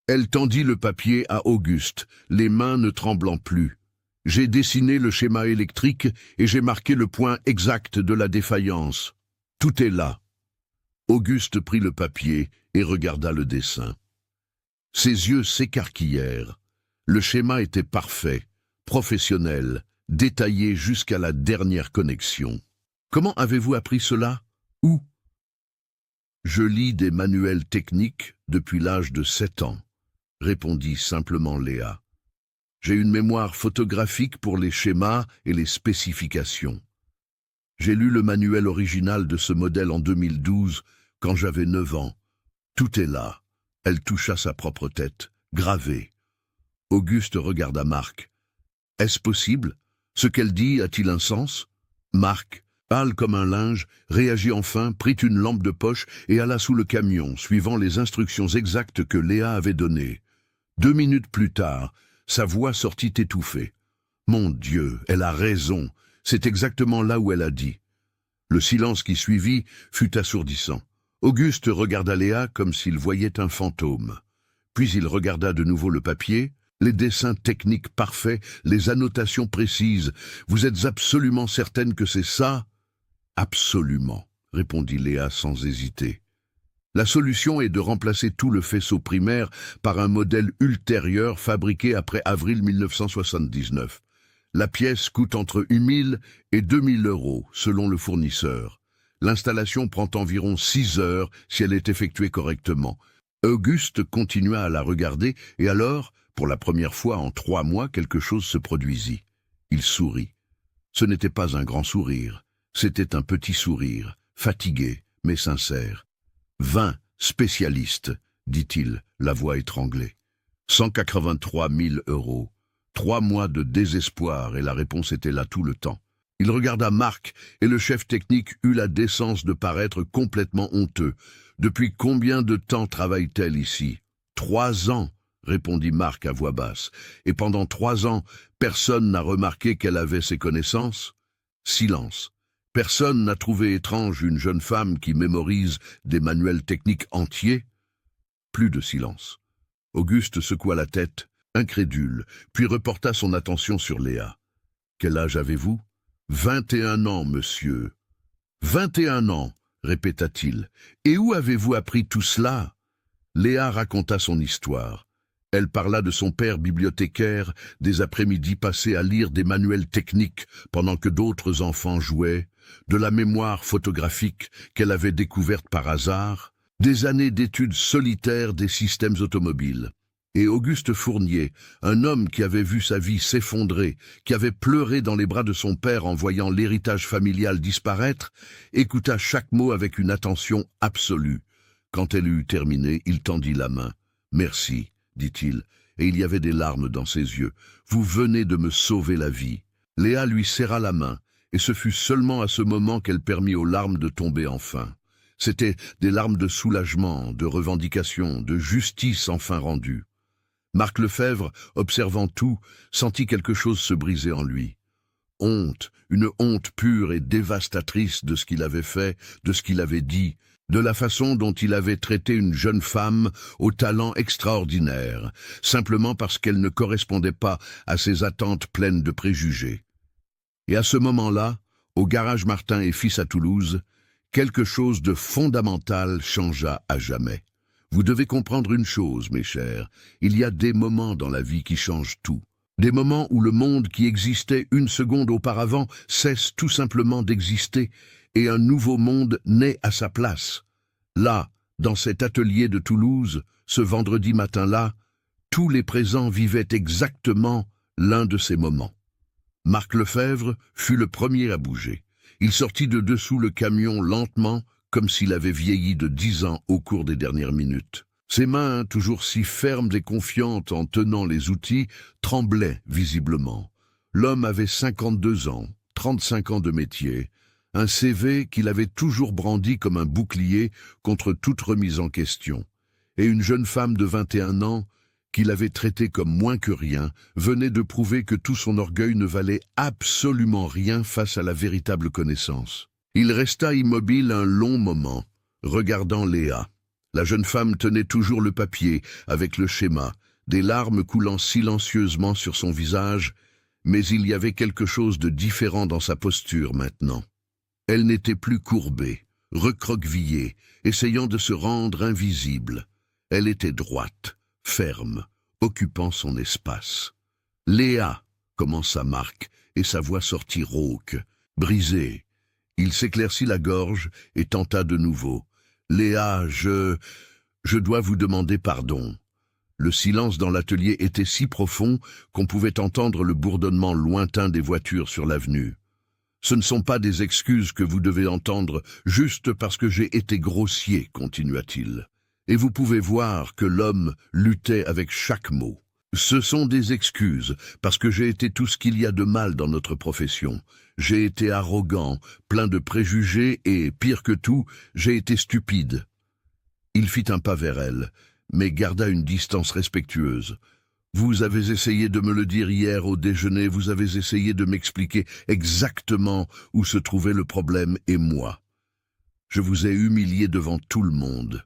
Elle tendit le papier à Auguste, les mains ne tremblant plus. « J'ai dessiné le schéma électrique et j'ai marqué le point exact de la défaillance. Tout est là. » Auguste prit le papier et regarda le dessin. Ses yeux s'écarquillèrent. Le schéma était parfait, professionnel, détaillé jusqu'à la dernière connexion. « Comment avez-vous appris cela? Où ?»« Je lis des manuels techniques depuis l'âge de 7 ans. » répondit simplement Léa. « J'ai une mémoire photographique pour les schémas et les spécifications. J'ai lu le manuel original de ce modèle en 2012, quand j'avais 9 ans. Tout est là. » Elle toucha sa propre tête, gravé. Auguste regarda Marc. « Est-ce possible? Ce qu'elle dit a-t-il un sens ?» Marc, pâle comme un linge, réagit enfin, prit une lampe de poche et alla sous le camion, suivant les instructions exactes que Léa avait données. 2 minutes plus tard, sa voix sortit étouffée. « Mon Dieu, elle a raison, c'est exactement là où elle a dit. » Le silence qui suivit fut assourdissant. Auguste regarda Léa comme s'il voyait un fantôme. Puis il regarda de nouveau le papier, les dessins techniques parfaits, les annotations précises. « Vous êtes absolument certaine que c'est ça ?»« Absolument, » répondit Léa sans hésiter. La solution est de remplacer tout le faisceau primaire par un modèle ultérieur fabriqué après avril 1979. La pièce coûte entre 1 000 et 2 000 euros, selon le fournisseur. L'installation prend environ 6 heures si elle est effectuée correctement. Auguste continua à la regarder et alors, pour la première fois en 3 mois, quelque chose se produisit. Il sourit. Ce n'était pas un grand sourire, c'était un petit sourire, fatigué, mais sincère. 20 spécialistes, dit-il, la voix étranglée. 183 000 euros. 3 mois de désespoir et la réponse était là tout le temps. Il regarda Marc et le chef technique eut la décence de paraître complètement honteux. Depuis combien de temps travaille-t-elle ici? 3 ans, répondit Marc à voix basse. Et pendant 3 ans, personne n'a remarqué qu'elle avait ses connaissances? Silence. Personne n'a trouvé étrange une jeune femme qui mémorise des manuels techniques entiers? Plus de silence. Auguste secoua la tête, incrédule, puis reporta son attention sur Léa. « Quel âge avez-vous » ? « 21 ans, monsieur. »« 21 ans, répéta-t-il. Et où avez-vous appris tout cela » Léa raconta son histoire. Elle parla de son père bibliothécaire, des après-midi passés à lire des manuels techniques pendant que d'autres enfants jouaient, de la mémoire photographique qu'elle avait découverte par hasard, des années d'études solitaires des systèmes automobiles. Et Auguste Fournier, un homme qui avait vu sa vie s'effondrer, qui avait pleuré dans les bras de son père en voyant l'héritage familial disparaître, écouta chaque mot avec une attention absolue. Quand elle eut terminé, il tendit la main. « Merci », dit-il, et il y avait des larmes dans ses yeux. « Vous venez de me sauver la vie. » Léa lui serra la main, et ce fut seulement à ce moment qu'elle permit aux larmes de tomber enfin. C'étaient des larmes de soulagement, de revendication, de justice enfin rendue. Marc Lefebvre, observant tout, sentit quelque chose se briser en lui. Honte, une honte pure et dévastatrice de ce qu'il avait fait, de ce qu'il avait dit, de la façon dont il avait traité une jeune femme au talent extraordinaire, simplement parce qu'elle ne correspondait pas à ses attentes pleines de préjugés. Et à ce moment-là, au garage Martin et Fils à Toulouse, quelque chose de fondamental changea à jamais. Vous devez comprendre une chose, mes chers, il y a des moments dans la vie qui changent tout. Des moments où le monde qui existait une seconde auparavant cesse tout simplement d'exister et un nouveau monde naît à sa place. Là, dans cet atelier de Toulouse, ce vendredi matin-là, tous les présents vivaient exactement l'un de ces moments. Marc Lefebvre fut le premier à bouger. Il sortit de dessous le camion lentement, comme s'il avait vieilli de 10 ans au cours des dernières minutes. Ses mains, toujours si fermes et confiantes en tenant les outils, tremblaient visiblement. L'homme avait 52 ans, 35 ans de métier, un CV qu'il avait toujours brandi comme un bouclier contre toute remise en question, et une jeune femme de 21 ans, qu'il avait traitée comme moins que rien, venait de prouver que tout son orgueil ne valait absolument rien face à la véritable connaissance. Il resta immobile un long moment, regardant Léa. La jeune femme tenait toujours le papier, avec le schéma, des larmes coulant silencieusement sur son visage, mais il y avait quelque chose de différent dans sa posture maintenant. Elle n'était plus courbée, recroquevillée, essayant de se rendre invisible. Elle était droite, ferme, occupant son espace. « Léa !» commença Marc, et sa voix sortit rauque, brisée. Il s'éclaircit la gorge et tenta de nouveau. « Léa, je dois vous demander pardon. » Le silence dans l'atelier était si profond qu'on pouvait entendre le bourdonnement lointain des voitures sur l'avenue. « Ce ne sont pas des excuses que vous devez entendre juste parce que j'ai été grossier, » continua-t-il. Et vous pouvez voir que l'homme luttait avec chaque mot. Ce sont des excuses, parce que j'ai été tout ce qu'il y a de mal dans notre profession. J'ai été arrogant, plein de préjugés et, pire que tout, j'ai été stupide. Il fit un pas vers elle, mais garda une distance respectueuse. Vous avez essayé de me le dire hier au déjeuner, vous avez essayé de m'expliquer exactement où se trouvait le problème et moi. Je vous ai humilié devant tout le monde.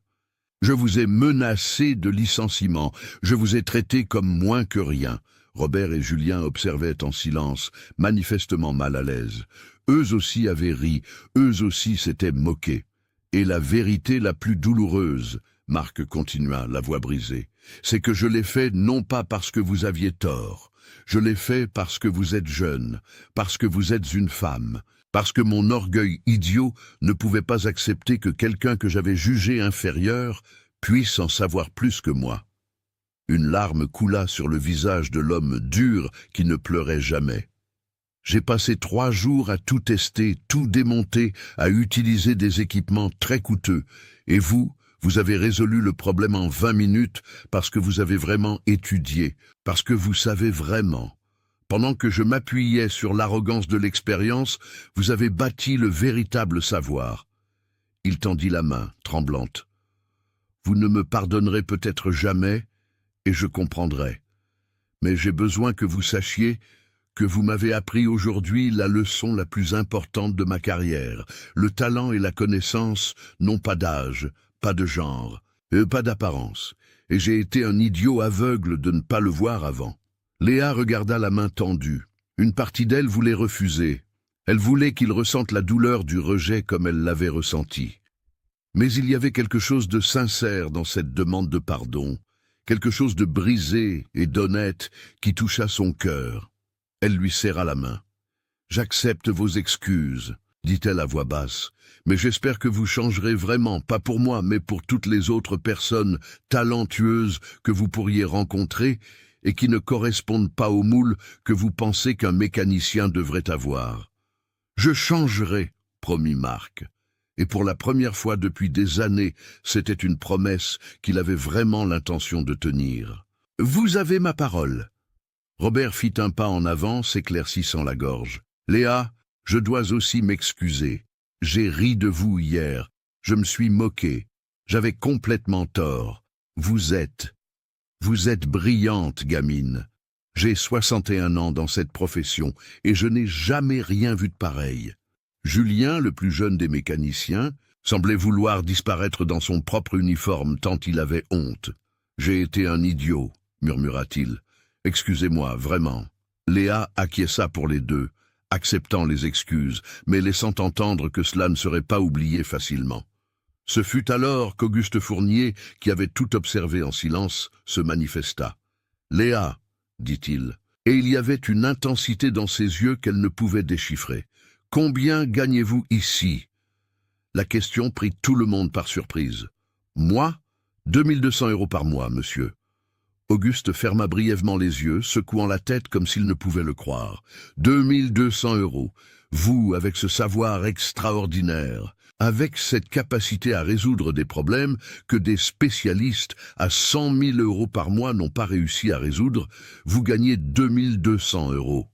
Je vous ai menacé de licenciement, je vous ai traité comme moins que rien. Robert et Julien observaient en silence, manifestement mal à l'aise. Eux aussi avaient ri, eux aussi s'étaient moqués. Et la vérité la plus douloureuse, Marc continua, la voix brisée, c'est que je l'ai fait non pas parce que vous aviez tort. Je l'ai fait parce que vous êtes jeune, parce que vous êtes une femme, parce que mon orgueil idiot ne pouvait pas accepter que quelqu'un que j'avais jugé inférieur puisse en savoir plus que moi. Une larme coula sur le visage de l'homme dur qui ne pleurait jamais. J'ai passé 3 jours à tout tester, tout démonter, à utiliser des équipements très coûteux. Et vous avez résolu le problème en 20 minutes parce que vous avez vraiment étudié, parce que vous savez vraiment. Pendant que je m'appuyais sur l'arrogance de l'expérience, vous avez bâti le véritable savoir. Il tendit la main, tremblante. Vous ne me pardonnerez peut-être jamais, et je comprendrai. Mais j'ai besoin que vous sachiez que vous m'avez appris aujourd'hui la leçon la plus importante de ma carrière. Le talent et la connaissance n'ont pas d'âge, pas de genre, pas d'apparence. Et j'ai été un idiot aveugle de ne pas le voir avant. Léa regarda la main tendue. Une partie d'elle voulait refuser. Elle voulait qu'il ressente la douleur du rejet comme elle l'avait ressenti. Mais il y avait quelque chose de sincère dans cette demande de pardon, quelque chose de brisé et d'honnête qui toucha son cœur. Elle lui serra la main. « J'accepte vos excuses, » dit-elle à voix basse, « mais j'espère que vous changerez vraiment, pas pour moi, mais pour toutes les autres personnes talentueuses que vous pourriez rencontrer et qui ne correspondent pas au moule que vous pensez qu'un mécanicien devrait avoir. »« Je changerai, » promit Marc. Et pour la première fois depuis des années, c'était une promesse qu'il avait vraiment l'intention de tenir. « Vous avez ma parole. » Robert fit un pas en avant, s'éclaircissant la gorge. « Léa, je dois aussi m'excuser. J'ai ri de vous hier. Je me suis moqué. J'avais complètement tort. Vous êtes brillante, gamine. J'ai 61 ans dans cette profession et je n'ai jamais rien vu de pareil. » Julien, le plus jeune des mécaniciens, semblait vouloir disparaître dans son propre uniforme tant il avait honte. « J'ai été un idiot, » murmura-t-il. « Excusez-moi, vraiment. » Léa acquiesça pour les deux, acceptant les excuses, mais laissant entendre que cela ne serait pas oublié facilement. Ce fut alors qu'Auguste Fournier, qui avait tout observé en silence, se manifesta. « Léa, » dit-il, et il y avait une intensité dans ses yeux qu'elle ne pouvait déchiffrer. « Combien gagnez-vous ici ?» La question prit tout le monde par surprise. « Moi, 2200 € par mois, monsieur. » Auguste ferma brièvement les yeux, secouant la tête comme s'il ne pouvait le croire. 2200 €. Vous, avec ce savoir extraordinaire, avec cette capacité à résoudre des problèmes que des spécialistes à 100 000 € par mois n'ont pas réussi à résoudre, vous gagnez 2200 €.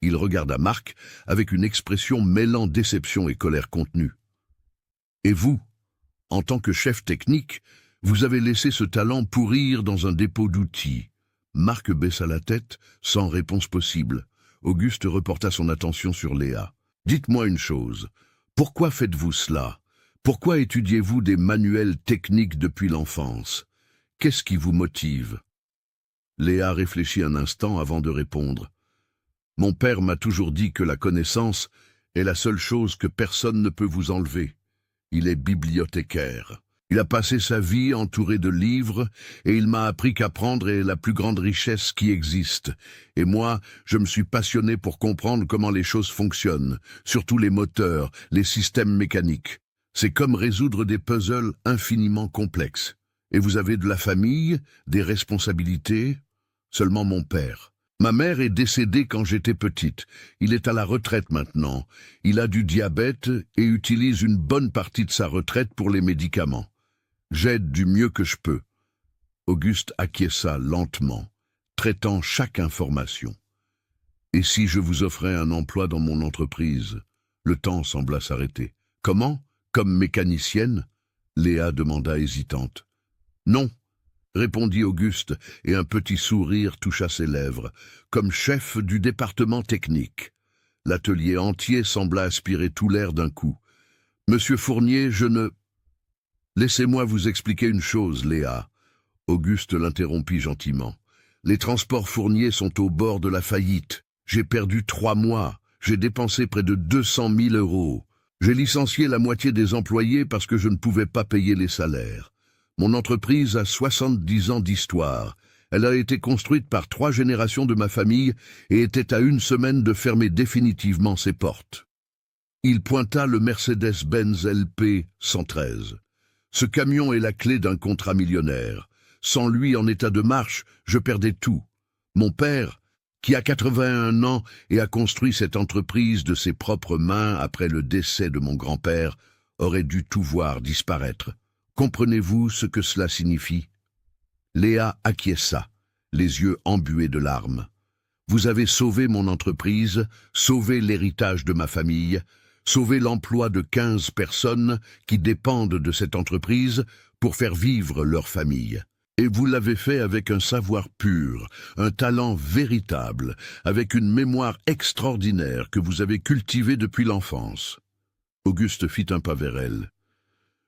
Il regarda Marc avec une expression mêlant déception et colère contenue. « Et vous, en tant que chef technique, vous avez laissé ce talent pourrir dans un dépôt d'outils. » Marc baissa la tête, sans réponse possible. Auguste reporta son attention sur Léa. « Dites-moi une chose, pourquoi faites-vous cela? Pourquoi étudiez-vous des manuels techniques depuis l'enfance? Qu'est-ce qui vous motive ?» Léa réfléchit un instant avant de répondre. « Mon père m'a toujours dit que la connaissance est la seule chose que personne ne peut vous enlever. Il est bibliothécaire. Il a passé sa vie entouré de livres et il m'a appris qu'apprendre est la plus grande richesse qui existe. Et moi, je me suis passionné pour comprendre comment les choses fonctionnent, surtout les moteurs, les systèmes mécaniques. C'est comme résoudre des puzzles infiniment complexes. Et vous avez de la famille, des responsabilités? Seulement mon père. Ma mère est décédée quand j'étais petite. Il est à la retraite maintenant. Il a du diabète et utilise une bonne partie de sa retraite pour les médicaments. J'aide du mieux que je peux. » Auguste acquiesça lentement, traitant chaque information. « Et si je vous offrais un emploi dans mon entreprise ?» Le temps sembla s'arrêter. « Comment? Comme mécanicienne ?» Léa demanda hésitante. « Non, » répondit Auguste, et un petit sourire toucha ses lèvres, « comme chef du département technique. » L'atelier entier sembla aspirer tout l'air d'un coup. « Monsieur Fournier, je ne... » « Laissez-moi vous expliquer une chose, Léa. » Auguste l'interrompit gentiment. « Les transports Fournier sont au bord de la faillite. J'ai perdu 3 mois. J'ai dépensé près de 200 000 €. J'ai licencié la moitié des employés parce que je ne pouvais pas payer les salaires. Mon entreprise a 70 ans d'histoire. Elle a été construite par 3 générations de ma famille et était à une semaine de fermer définitivement ses portes. Il pointa le Mercedes-Benz LP 113. Ce camion est la clé d'un contrat millionnaire. Sans lui en état de marche, je perdais tout. Mon père, qui a 81 ans et a construit cette entreprise de ses propres mains après le décès de mon grand-père, aurait dû tout voir disparaître. Comprenez-vous ce que cela signifie? Léa acquiesça, les yeux embués de larmes. Vous avez sauvé mon entreprise, sauvé l'héritage de ma famille, sauvé l'emploi de 15 personnes qui dépendent de cette entreprise pour faire vivre leur famille. Et vous l'avez fait avec un savoir pur, un talent véritable, avec une mémoire extraordinaire que vous avez cultivée depuis l'enfance. Auguste fit un pas vers elle.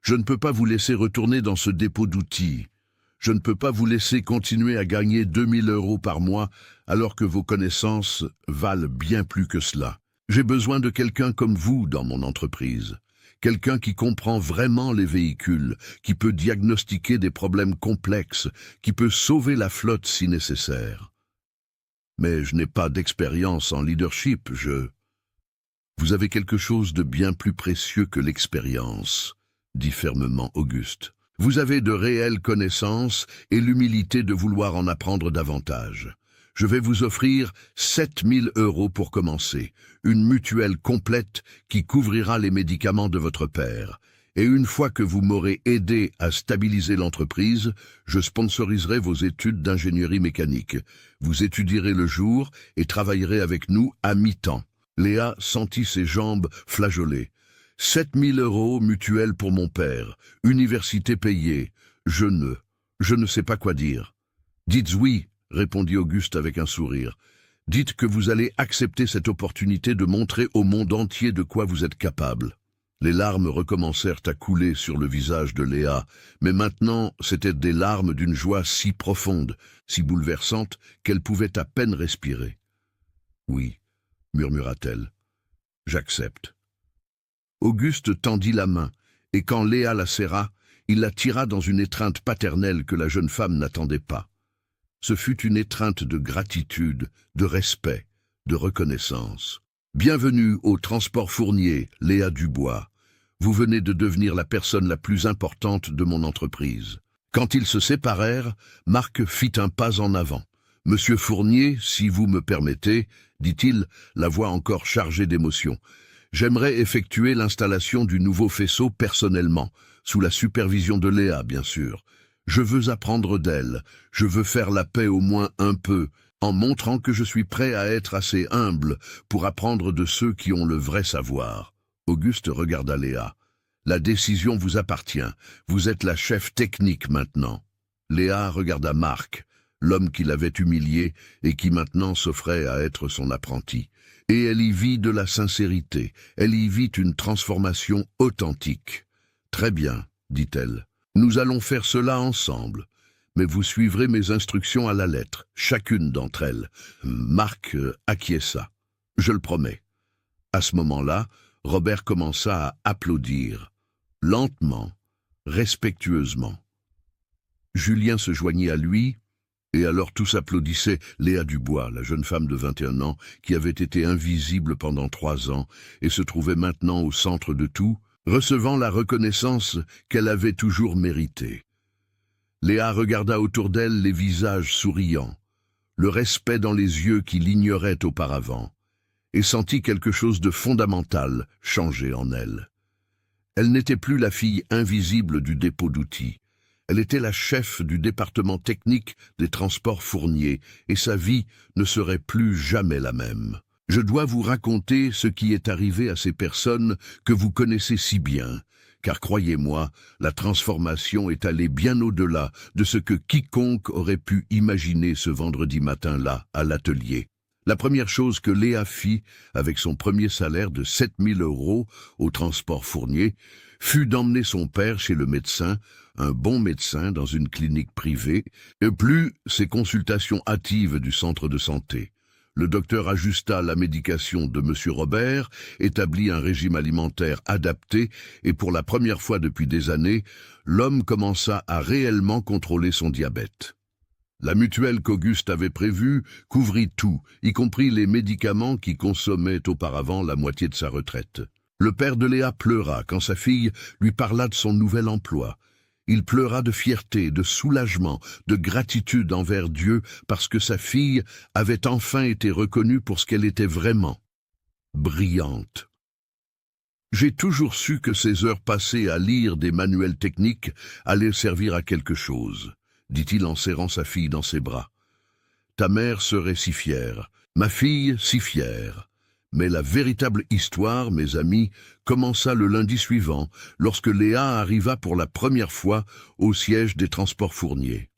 Je ne peux pas vous laisser retourner dans ce dépôt d'outils. Je ne peux pas vous laisser continuer à gagner 2000 € par mois alors que vos connaissances valent bien plus que cela. J'ai besoin de quelqu'un comme vous dans mon entreprise. Quelqu'un qui comprend vraiment les véhicules, qui peut diagnostiquer des problèmes complexes, qui peut sauver la flotte si nécessaire. Mais je n'ai pas d'expérience en leadership, Vous avez quelque chose de bien plus précieux que l'expérience, dit fermement Auguste. Vous avez de réelles connaissances et l'humilité de vouloir en apprendre davantage. Je vais vous offrir 7000 € pour commencer, une mutuelle complète qui couvrira les médicaments de votre père. Et une fois que vous m'aurez aidé à stabiliser l'entreprise, je sponsoriserai vos études d'ingénierie mécanique. Vous étudierez le jour et travaillerez avec nous à mi-temps. Léa sentit ses jambes flageoler. 7000 € mutuelle pour mon père, université payée. Je ne sais pas quoi dire. Dites oui, répondit Auguste avec un sourire. Dites que vous allez accepter cette opportunité de montrer au monde entier de quoi vous êtes capable. Les larmes recommencèrent à couler sur le visage de Léa, mais maintenant c'étaient des larmes d'une joie si profonde, si bouleversante, qu'elle pouvait à peine respirer. Oui, murmura-t-elle, j'accepte. Auguste tendit la main, et quand Léa la serra, il la tira dans une étreinte paternelle que la jeune femme n'attendait pas. Ce fut une étreinte de gratitude, de respect, de reconnaissance. Bienvenue au transport fournier, Léa Dubois. Vous venez de devenir la personne la plus importante de mon entreprise. Quand ils se séparèrent, Marc fit un pas en avant. Monsieur Fournier, si vous me permettez, dit-il, la voix encore chargée d'émotion. J'aimerais effectuer l'installation du nouveau faisceau personnellement, sous la supervision de Léa, bien sûr. Je veux apprendre d'elle, je veux faire la paix au moins un peu, en montrant que je suis prêt à être assez humble pour apprendre de ceux qui ont le vrai savoir. Auguste regarda Léa. La décision vous appartient, vous êtes la chef technique maintenant. Léa regarda Marc, l'homme qui l'avait humilié et qui maintenant s'offrait à être son apprenti. Et elle y vit de la sincérité, elle y vit une transformation authentique. Très bien, dit-elle. Nous allons faire cela ensemble, mais vous suivrez mes instructions à la lettre, chacune d'entre elles. Marc acquiesça. Je le promets. À ce moment-là, Robert commença à applaudir, lentement, respectueusement. Julien se joignit à lui, et alors tous applaudissaient Léa Dubois, la jeune femme de 21 ans, qui avait été invisible pendant 3 ans et se trouvait maintenant au centre de tout, recevant la reconnaissance qu'elle avait toujours méritée. Léa regarda autour d'elle les visages souriants, le respect dans les yeux qui l'ignoraient auparavant, et sentit quelque chose de fondamental changer en elle. Elle n'était plus la fille invisible du dépôt d'outils. Elle était la chef du département technique des transports fourniers, et sa vie ne serait plus jamais la même. Je dois vous raconter ce qui est arrivé à ces personnes que vous connaissez si bien, car croyez-moi, la transformation est allée bien au-delà de ce que quiconque aurait pu imaginer ce vendredi matin-là à l'atelier. La première chose que Léa fit, avec son premier salaire de 7000 € au transport fournier, fut d'emmener son père chez le médecin, un bon médecin dans une clinique privée, et plus ses consultations hâtives du centre de santé. Le docteur ajusta la médication de M. Robert, établit un régime alimentaire adapté et pour la première fois depuis des années, l'homme commença à réellement contrôler son diabète. La mutuelle qu'Auguste avait prévue couvrit tout, y compris les médicaments qui consommaient auparavant la moitié de sa retraite. Le père de Léa pleura quand sa fille lui parla de son nouvel emploi. Il pleura de fierté, de soulagement, de gratitude envers Dieu parce que sa fille avait enfin été reconnue pour ce qu'elle était vraiment, brillante. J'ai toujours su que ces heures passées à lire des manuels techniques allaient servir à quelque chose, dit-il en serrant sa fille dans ses bras. Ta mère serait si fière, ma fille si fière. Mais la véritable histoire, mes amis, commença le lundi suivant, lorsque Léa arriva pour la première fois au siège des transports Fournier.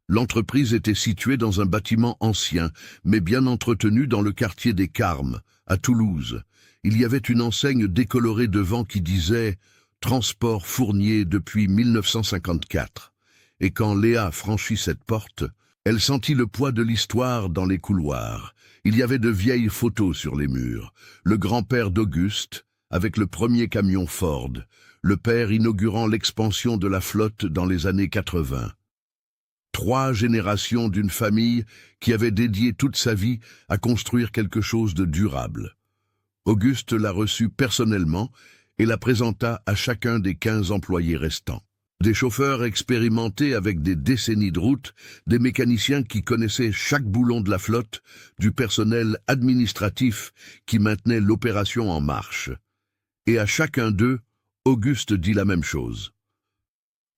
L'entreprise était située dans un bâtiment ancien, mais bien entretenu dans le quartier des Carmes, à Toulouse. Il y avait une enseigne décolorée devant qui disait « Transport Fournier depuis 1954 ». Et quand Léa franchit cette porte, elle sentit le poids de l'histoire dans les couloirs. Il y avait de vieilles photos sur les murs. Le grand-père d'Auguste, avec le premier camion Ford. Le père inaugurant l'expansion de la flotte dans les années 80. 3 générations d'une famille qui avait dédié toute sa vie à construire quelque chose de durable. Auguste la reçut personnellement et la présenta à chacun des 15 employés restants. Des chauffeurs expérimentés avec des décennies de route, des mécaniciens qui connaissaient chaque boulon de la flotte, du personnel administratif qui maintenait l'opération en marche. Et à chacun d'eux, Auguste dit la même chose.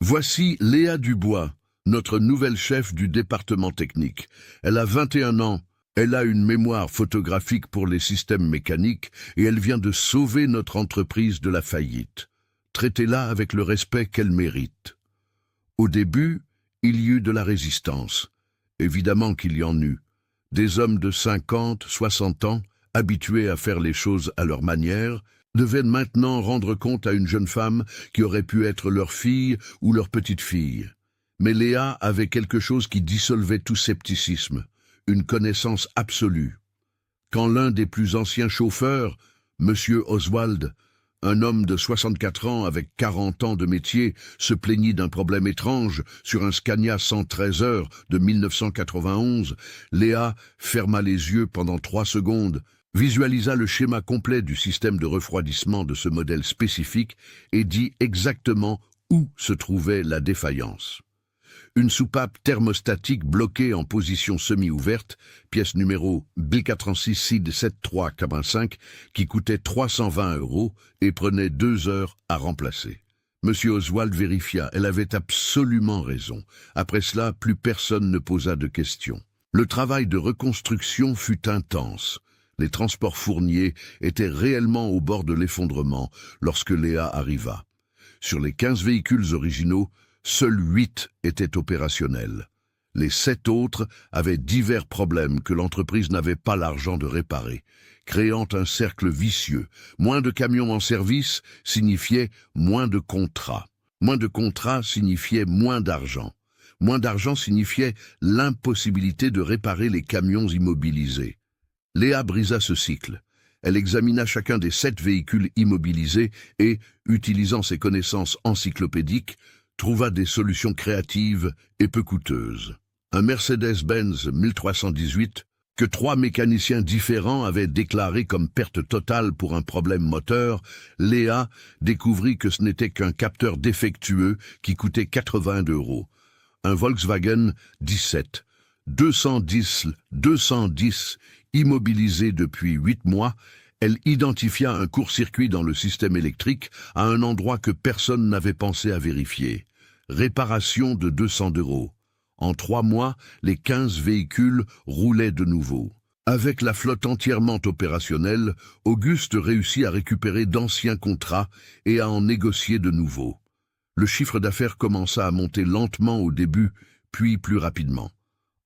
Voici Léa Dubois, notre nouvelle chef du département technique. Elle a 21 ans, elle a une mémoire photographique pour les systèmes mécaniques et elle vient de sauver notre entreprise de la faillite. Traitez-la avec le respect qu'elle mérite. Au début, il y eut de la résistance. Évidemment qu'il y en eut. Des hommes de 50, 60 ans, habitués à faire les choses à leur manière, devaient maintenant rendre compte à une jeune femme qui aurait pu être leur fille ou leur petite-fille. Mais Léa avait quelque chose qui dissolvait tout scepticisme, une connaissance absolue. Quand l'un des plus anciens chauffeurs, M. Oswald, un homme de 64 ans avec 40 ans de métier, se plaignit d'un problème étrange sur un Scania 113 heures de 1991, Léa ferma les yeux pendant 3 secondes, visualisa le schéma complet du système de refroidissement de ce modèle spécifique et dit exactement où se trouvait la défaillance. Une soupape thermostatique bloquée en position semi-ouverte, pièce numéro B406 SID 7385, qui coûtait 320 € et prenait 2 heures à remplacer. Monsieur Oswald vérifia, elle avait absolument raison. Après cela, plus personne ne posa de questions. Le travail de reconstruction fut intense. Les transports Fournier étaient réellement au bord de l'effondrement lorsque Léa arriva. Sur les 15 véhicules originaux, seuls 8 étaient opérationnels. Les 7 autres avaient divers problèmes que l'entreprise n'avait pas l'argent de réparer, créant un cercle vicieux. Moins de camions en service signifiait moins de contrats. Moins de contrats signifiait moins d'argent. Moins d'argent signifiait l'impossibilité de réparer les camions immobilisés. Léa brisa ce cycle. Elle examina chacun des 7 véhicules immobilisés et, utilisant ses connaissances encyclopédiques, trouva des solutions créatives et peu coûteuses. Un Mercedes-Benz 1318 que 3 mécaniciens différents avaient déclaré comme perte totale pour un problème moteur, Léa découvrit que ce n'était qu'un capteur défectueux qui coûtait 80 €. Un Volkswagen 17, 210, immobilisé depuis 8 mois, elle identifia un court-circuit dans le système électrique à un endroit que personne n'avait pensé à vérifier. Réparation de 200 €. En 3 mois, les 15 véhicules roulaient de nouveau. Avec la flotte entièrement opérationnelle, Auguste réussit à récupérer d'anciens contrats et à en négocier de nouveaux. Le chiffre d'affaires commença à monter lentement au début, puis plus rapidement.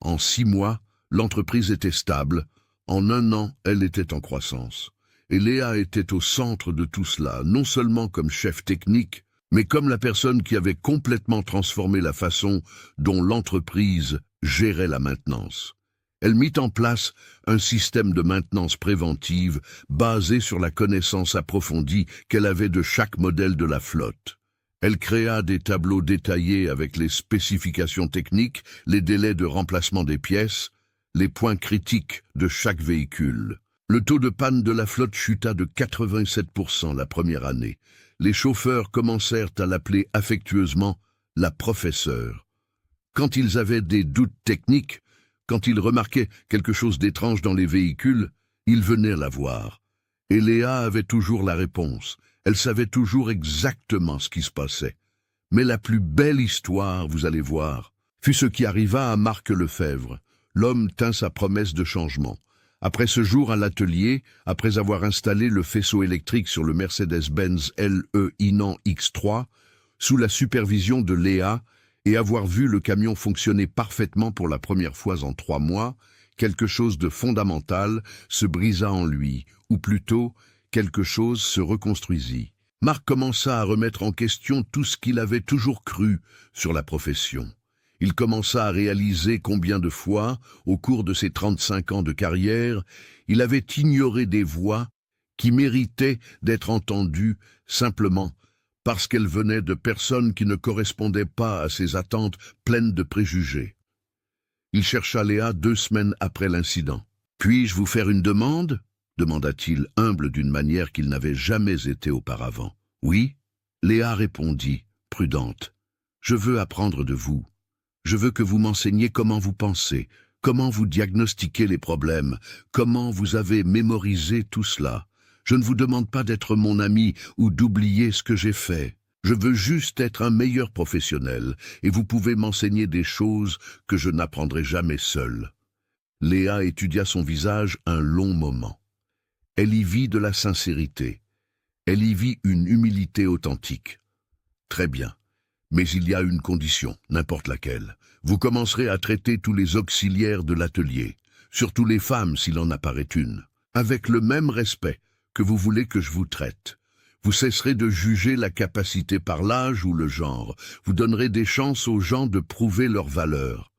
En 6 mois, l'entreprise était stable. En 1 an, elle était en croissance. Et Léa était au centre de tout cela, non seulement comme chef technique, mais comme la personne qui avait complètement transformé la façon dont l'entreprise gérait la maintenance. Elle mit en place un système de maintenance préventive basé sur la connaissance approfondie qu'elle avait de chaque modèle de la flotte. Elle créa des tableaux détaillés avec les spécifications techniques, les délais de remplacement des pièces, les points critiques de chaque véhicule. Le taux de panne de la flotte chuta de 87% la première année. Les chauffeurs commencèrent à l'appeler affectueusement la professeure. Quand ils avaient des doutes techniques, quand ils remarquaient quelque chose d'étrange dans les véhicules, ils venaient la voir. Et Léa avait toujours la réponse. Elle savait toujours exactement ce qui se passait. Mais la plus belle histoire, vous allez voir, fut ce qui arriva à Marc Lefebvre. L'homme tint sa promesse de changement. Après ce jour à l'atelier, après avoir installé le faisceau électrique sur le Mercedes-Benz LE Inan X3, sous la supervision de Léa, et avoir vu le camion fonctionner parfaitement pour la première fois en 3 mois, quelque chose de fondamental se brisa en lui, ou plutôt, quelque chose se reconstruisit. Marc commença à remettre en question tout ce qu'il avait toujours cru sur la profession. Il commença à réaliser combien de fois, au cours de ses 35 ans de carrière, il avait ignoré des voix qui méritaient d'être entendues simplement parce qu'elles venaient de personnes qui ne correspondaient pas à ses attentes pleines de préjugés. Il chercha Léa 2 semaines après l'incident. « Puis-je vous faire une demande ?» demanda-t-il, humble d'une manière qu'il n'avait jamais été auparavant. « Oui ?» Léa répondit, prudente. « Je veux apprendre de vous. Je veux que vous m'enseigniez comment vous pensez, comment vous diagnostiquez les problèmes, comment vous avez mémorisé tout cela. Je ne vous demande pas d'être mon ami ou d'oublier ce que j'ai fait. Je veux juste être un meilleur professionnel, et vous pouvez m'enseigner des choses que je n'apprendrai jamais seul. » Léa étudia son visage un long moment. Elle y vit de la sincérité. Elle y vit une humilité authentique. « Très bien. Mais il y a une condition, n'importe laquelle. Vous commencerez à traiter tous les auxiliaires de l'atelier, surtout les femmes s'il en apparaît une, avec le même respect que vous voulez que je vous traite. Vous cesserez de juger la capacité par l'âge ou le genre. Vous donnerez des chances aux gens de prouver leur valeur.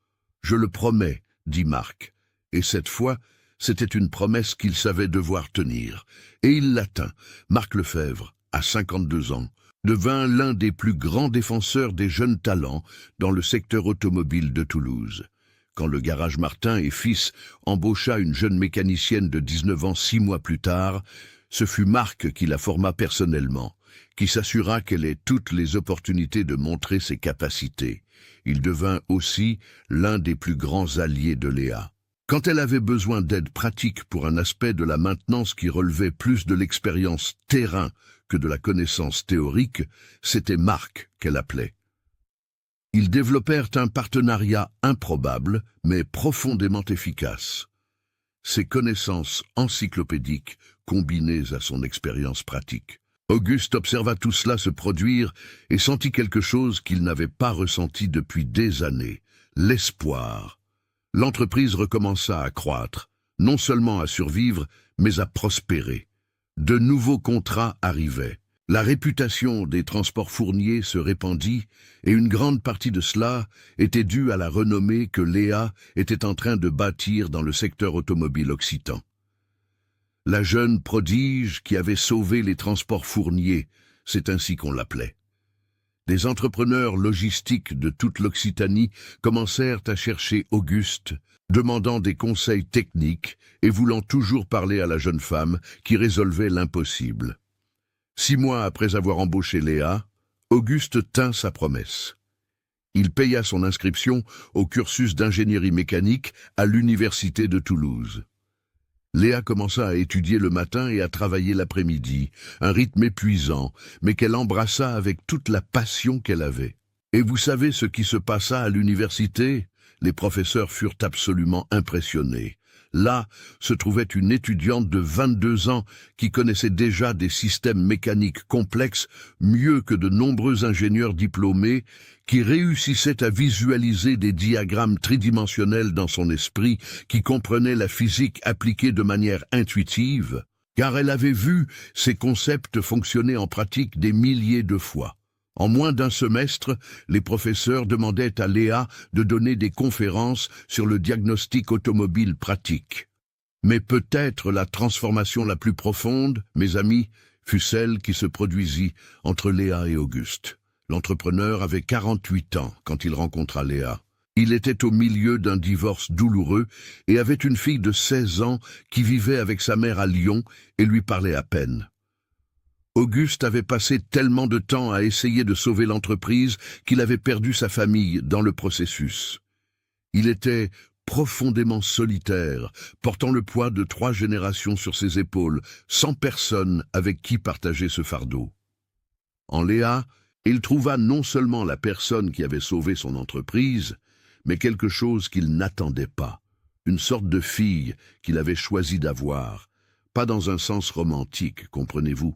Je le promets, dit Marc. Et cette fois, c'était une promesse qu'il savait devoir tenir. Et il la tint. Marc Lefebvre, à 52 ans, devint l'un des plus grands défenseurs des jeunes talents dans le secteur automobile de Toulouse. Quand le garage Martin et Fils embaucha une jeune mécanicienne de 19 ans 6 mois plus tard, ce fut Marc qui la forma personnellement, qui s'assura qu'elle ait toutes les opportunités de montrer ses capacités. Il devint aussi l'un des plus grands alliés de Léa. Quand elle avait besoin d'aide pratique pour un aspect de la maintenance qui relevait plus de l'expérience terrain que de la connaissance théorique, c'était Marc qu'elle appelait. Ils développèrent un partenariat improbable, mais profondément efficace. Ses connaissances encyclopédiques combinées à son expérience pratique. Auguste observa tout cela se produire et sentit quelque chose qu'il n'avait pas ressenti depuis des années, l'espoir. L'entreprise recommença à croître, non seulement à survivre, mais à prospérer. De nouveaux contrats arrivaient. La réputation des transports fourniers se répandit, et une grande partie de cela était due à la renommée que Léa était en train de bâtir dans le secteur automobile occitan. La jeune prodige qui avait sauvé les transports fourniers, c'est ainsi qu'on l'appelait. Des entrepreneurs logistiques de toute l'Occitanie commencèrent à chercher Auguste, demandant des conseils techniques et voulant toujours parler à la jeune femme qui résolvait l'impossible. 6 mois après avoir embauché Léa, Auguste tint sa promesse. Il paya son inscription au cursus d'ingénierie mécanique à l'université de Toulouse. Léa commença à étudier le matin et à travailler l'après-midi, un rythme épuisant, mais qu'elle embrassa avec toute la passion qu'elle avait. Et vous savez ce qui se passa à l'université? Les professeurs furent absolument impressionnés. Là se trouvait une étudiante de 22 ans qui connaissait déjà des systèmes mécaniques complexes mieux que de nombreux ingénieurs diplômés, qui réussissait à visualiser des diagrammes tridimensionnels dans son esprit, qui comprenaient la physique appliquée de manière intuitive, car elle avait vu ces concepts fonctionner en pratique des milliers de fois. En moins d'un semestre, les professeurs demandaient à Léa de donner des conférences sur le diagnostic automobile pratique. Mais peut-être la transformation la plus profonde, mes amis, fut celle qui se produisit entre Léa et Auguste. L'entrepreneur avait 48 ans quand il rencontra Léa. Il était au milieu d'un divorce douloureux et avait une fille de 16 ans qui vivait avec sa mère à Lyon et lui parlait à peine. Auguste avait passé tellement de temps à essayer de sauver l'entreprise qu'il avait perdu sa famille dans le processus. Il était profondément solitaire, portant le poids de 3 générations sur ses épaules, sans personne avec qui partager ce fardeau. En Léa, il trouva non seulement la personne qui avait sauvé son entreprise, mais quelque chose qu'il n'attendait pas, une sorte de fille qu'il avait choisi d'avoir, pas dans un sens romantique, comprenez-vous,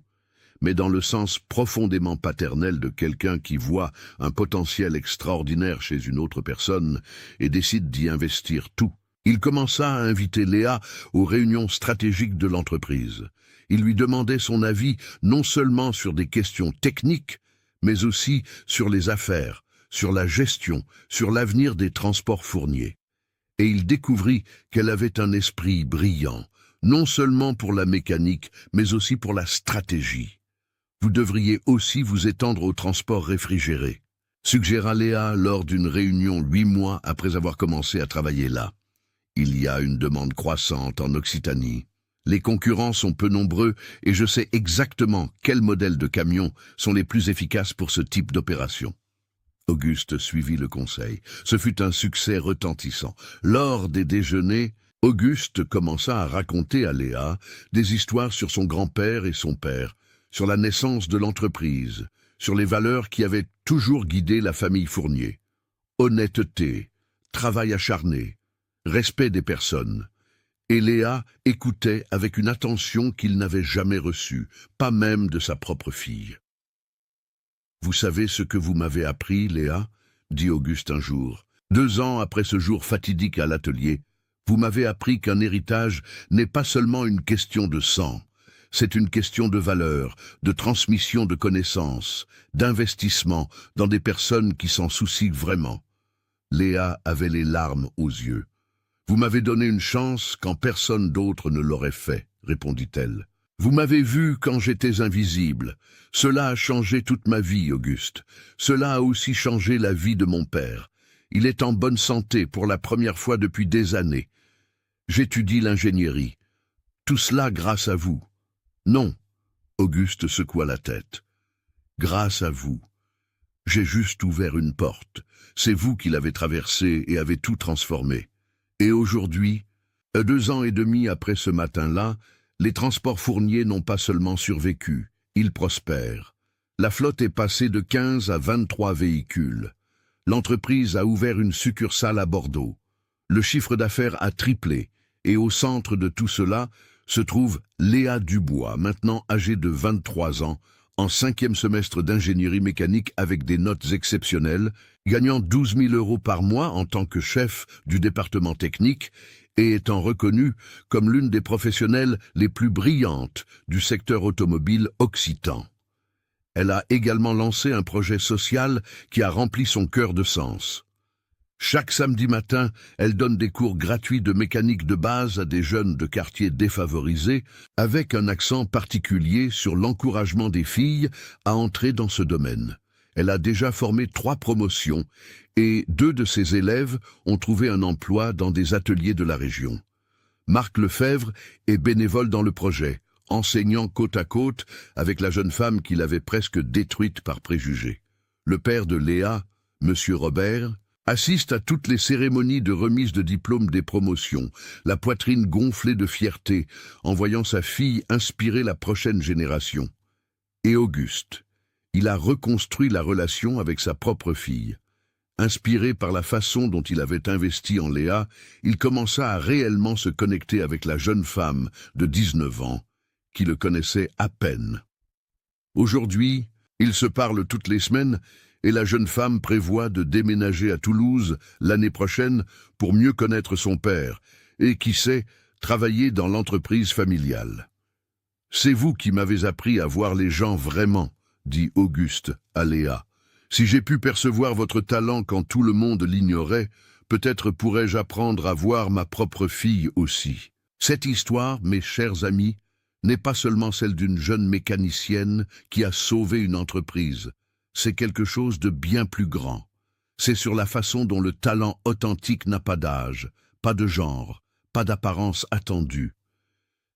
mais dans le sens profondément paternel de quelqu'un qui voit un potentiel extraordinaire chez une autre personne et décide d'y investir tout. Il commença à inviter Léa aux réunions stratégiques de l'entreprise. Il lui demandait son avis non seulement sur des questions techniques, mais aussi sur les affaires, sur la gestion, sur l'avenir des transports fourniers. Et il découvrit qu'elle avait un esprit brillant, non seulement pour la mécanique, mais aussi pour la stratégie. Vous devriez aussi vous étendre au transport réfrigéré, suggéra Léa lors d'une réunion 8 mois après avoir commencé à travailler là. Il y a une demande croissante en Occitanie. Les concurrents sont peu nombreux et je sais exactement quels modèles de camions sont les plus efficaces pour ce type d'opération. Auguste suivit le conseil. Ce fut un succès retentissant. Lors des déjeuners, Auguste commença à raconter à Léa des histoires sur son grand-père et son père, sur la naissance de l'entreprise, sur les valeurs qui avaient toujours guidé la famille Fournier. Honnêteté, travail acharné, respect des personnes. Et Léa écoutait avec une attention qu'il n'avait jamais reçue, pas même de sa propre fille. « Vous savez ce que vous m'avez appris, Léa ?» dit Auguste un jour. 2 ans après ce jour fatidique à l'atelier, vous m'avez appris qu'un héritage n'est pas seulement une question de sang, c'est une question de valeur, de transmission de connaissances, d'investissement dans des personnes qui s'en soucient vraiment. Léa avait les larmes aux yeux. « Vous m'avez donné une chance quand personne d'autre ne l'aurait fait, » répondit-elle. « Vous m'avez vu quand j'étais invisible. Cela a changé toute ma vie, Auguste. Cela a aussi changé la vie de mon père. Il est en bonne santé pour la première fois depuis des années. J'étudie l'ingénierie. Tout cela grâce à vous. » « Non, » Auguste secoua la tête. « Grâce à vous. J'ai juste ouvert une porte. C'est vous qui l'avez traversée et avez tout transformé. Et aujourd'hui, 2 ans et demi après ce matin-là, les transports Fournier n'ont pas seulement survécu, ils prospèrent. La flotte est passée de 15 à 23 véhicules. L'entreprise a ouvert une succursale à Bordeaux. Le chiffre d'affaires a triplé, et au centre de tout cela se trouve Léa Dubois, maintenant âgée de 23 ans, en 5e semestre d'ingénierie mécanique avec des notes exceptionnelles, gagnant 12 000 € par mois en tant que chef du département technique et étant reconnue comme l'une des professionnelles les plus brillantes du secteur automobile occitan. Elle a également lancé un projet social qui a rempli son cœur de sens. Chaque samedi matin, elle donne des cours gratuits de mécanique de base à des jeunes de quartiers défavorisés, avec un accent particulier sur l'encouragement des filles à entrer dans ce domaine. Elle a déjà formé 3 promotions et 2 de ses élèves ont trouvé un emploi dans des ateliers de la région. Marc Lefebvre est bénévole dans le projet, enseignant côte à côte avec la jeune femme qu'il avait presque détruite par préjugés. Le père de Léa, Monsieur Robert, assiste à toutes les cérémonies de remise de diplôme des promotions, la poitrine gonflée de fierté, en voyant sa fille inspirer la prochaine génération. Et Auguste, il a reconstruit la relation avec sa propre fille. Inspiré par la façon dont il avait investi en Léa, il commença à réellement se connecter avec la jeune femme de 19 ans, qui le connaissait à peine. Aujourd'hui, ils se parlent toutes les semaines, et la jeune femme prévoit de déménager à Toulouse l'année prochaine pour mieux connaître son père et, qui sait, travailler dans l'entreprise familiale. « C'est vous qui m'avez appris à voir les gens vraiment », dit Auguste à Léa. Si j'ai pu percevoir votre talent quand tout le monde l'ignorait, peut-être pourrais-je apprendre à voir ma propre fille aussi. Cette histoire, mes chers amis, n'est pas seulement celle d'une jeune mécanicienne qui a sauvé une entreprise. C'est quelque chose de bien plus grand. C'est sur la façon dont le talent authentique n'a pas d'âge, pas de genre, pas d'apparence attendue.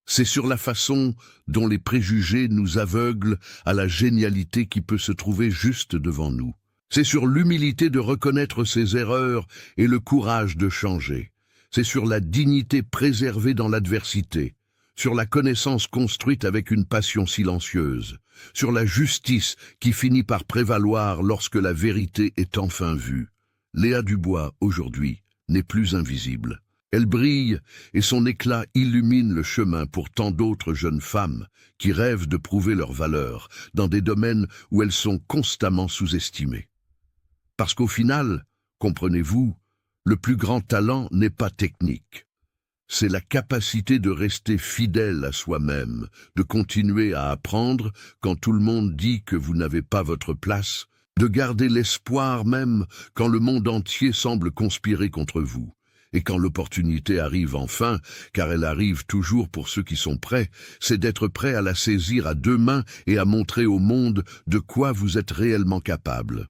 C'est sur la façon dont les préjugés nous aveuglent à la génialité qui peut se trouver juste devant nous. C'est sur l'humilité de reconnaître ses erreurs et le courage de changer. C'est sur la dignité préservée dans l'adversité, sur la connaissance construite avec une passion silencieuse, sur la justice qui finit par prévaloir lorsque la vérité est enfin vue. Léa Dubois, aujourd'hui, n'est plus invisible. Elle brille et son éclat illumine le chemin pour tant d'autres jeunes femmes qui rêvent de prouver leur valeur dans des domaines où elles sont constamment sous-estimées. Parce qu'au final, comprenez-vous, le plus grand talent n'est pas technique. C'est la capacité de rester fidèle à soi-même, de continuer à apprendre quand tout le monde dit que vous n'avez pas votre place, de garder l'espoir même quand le monde entier semble conspirer contre vous. Et quand l'opportunité arrive enfin, car elle arrive toujours pour ceux qui sont prêts, c'est d'être prêt à la saisir à deux mains et à montrer au monde de quoi vous êtes réellement capable.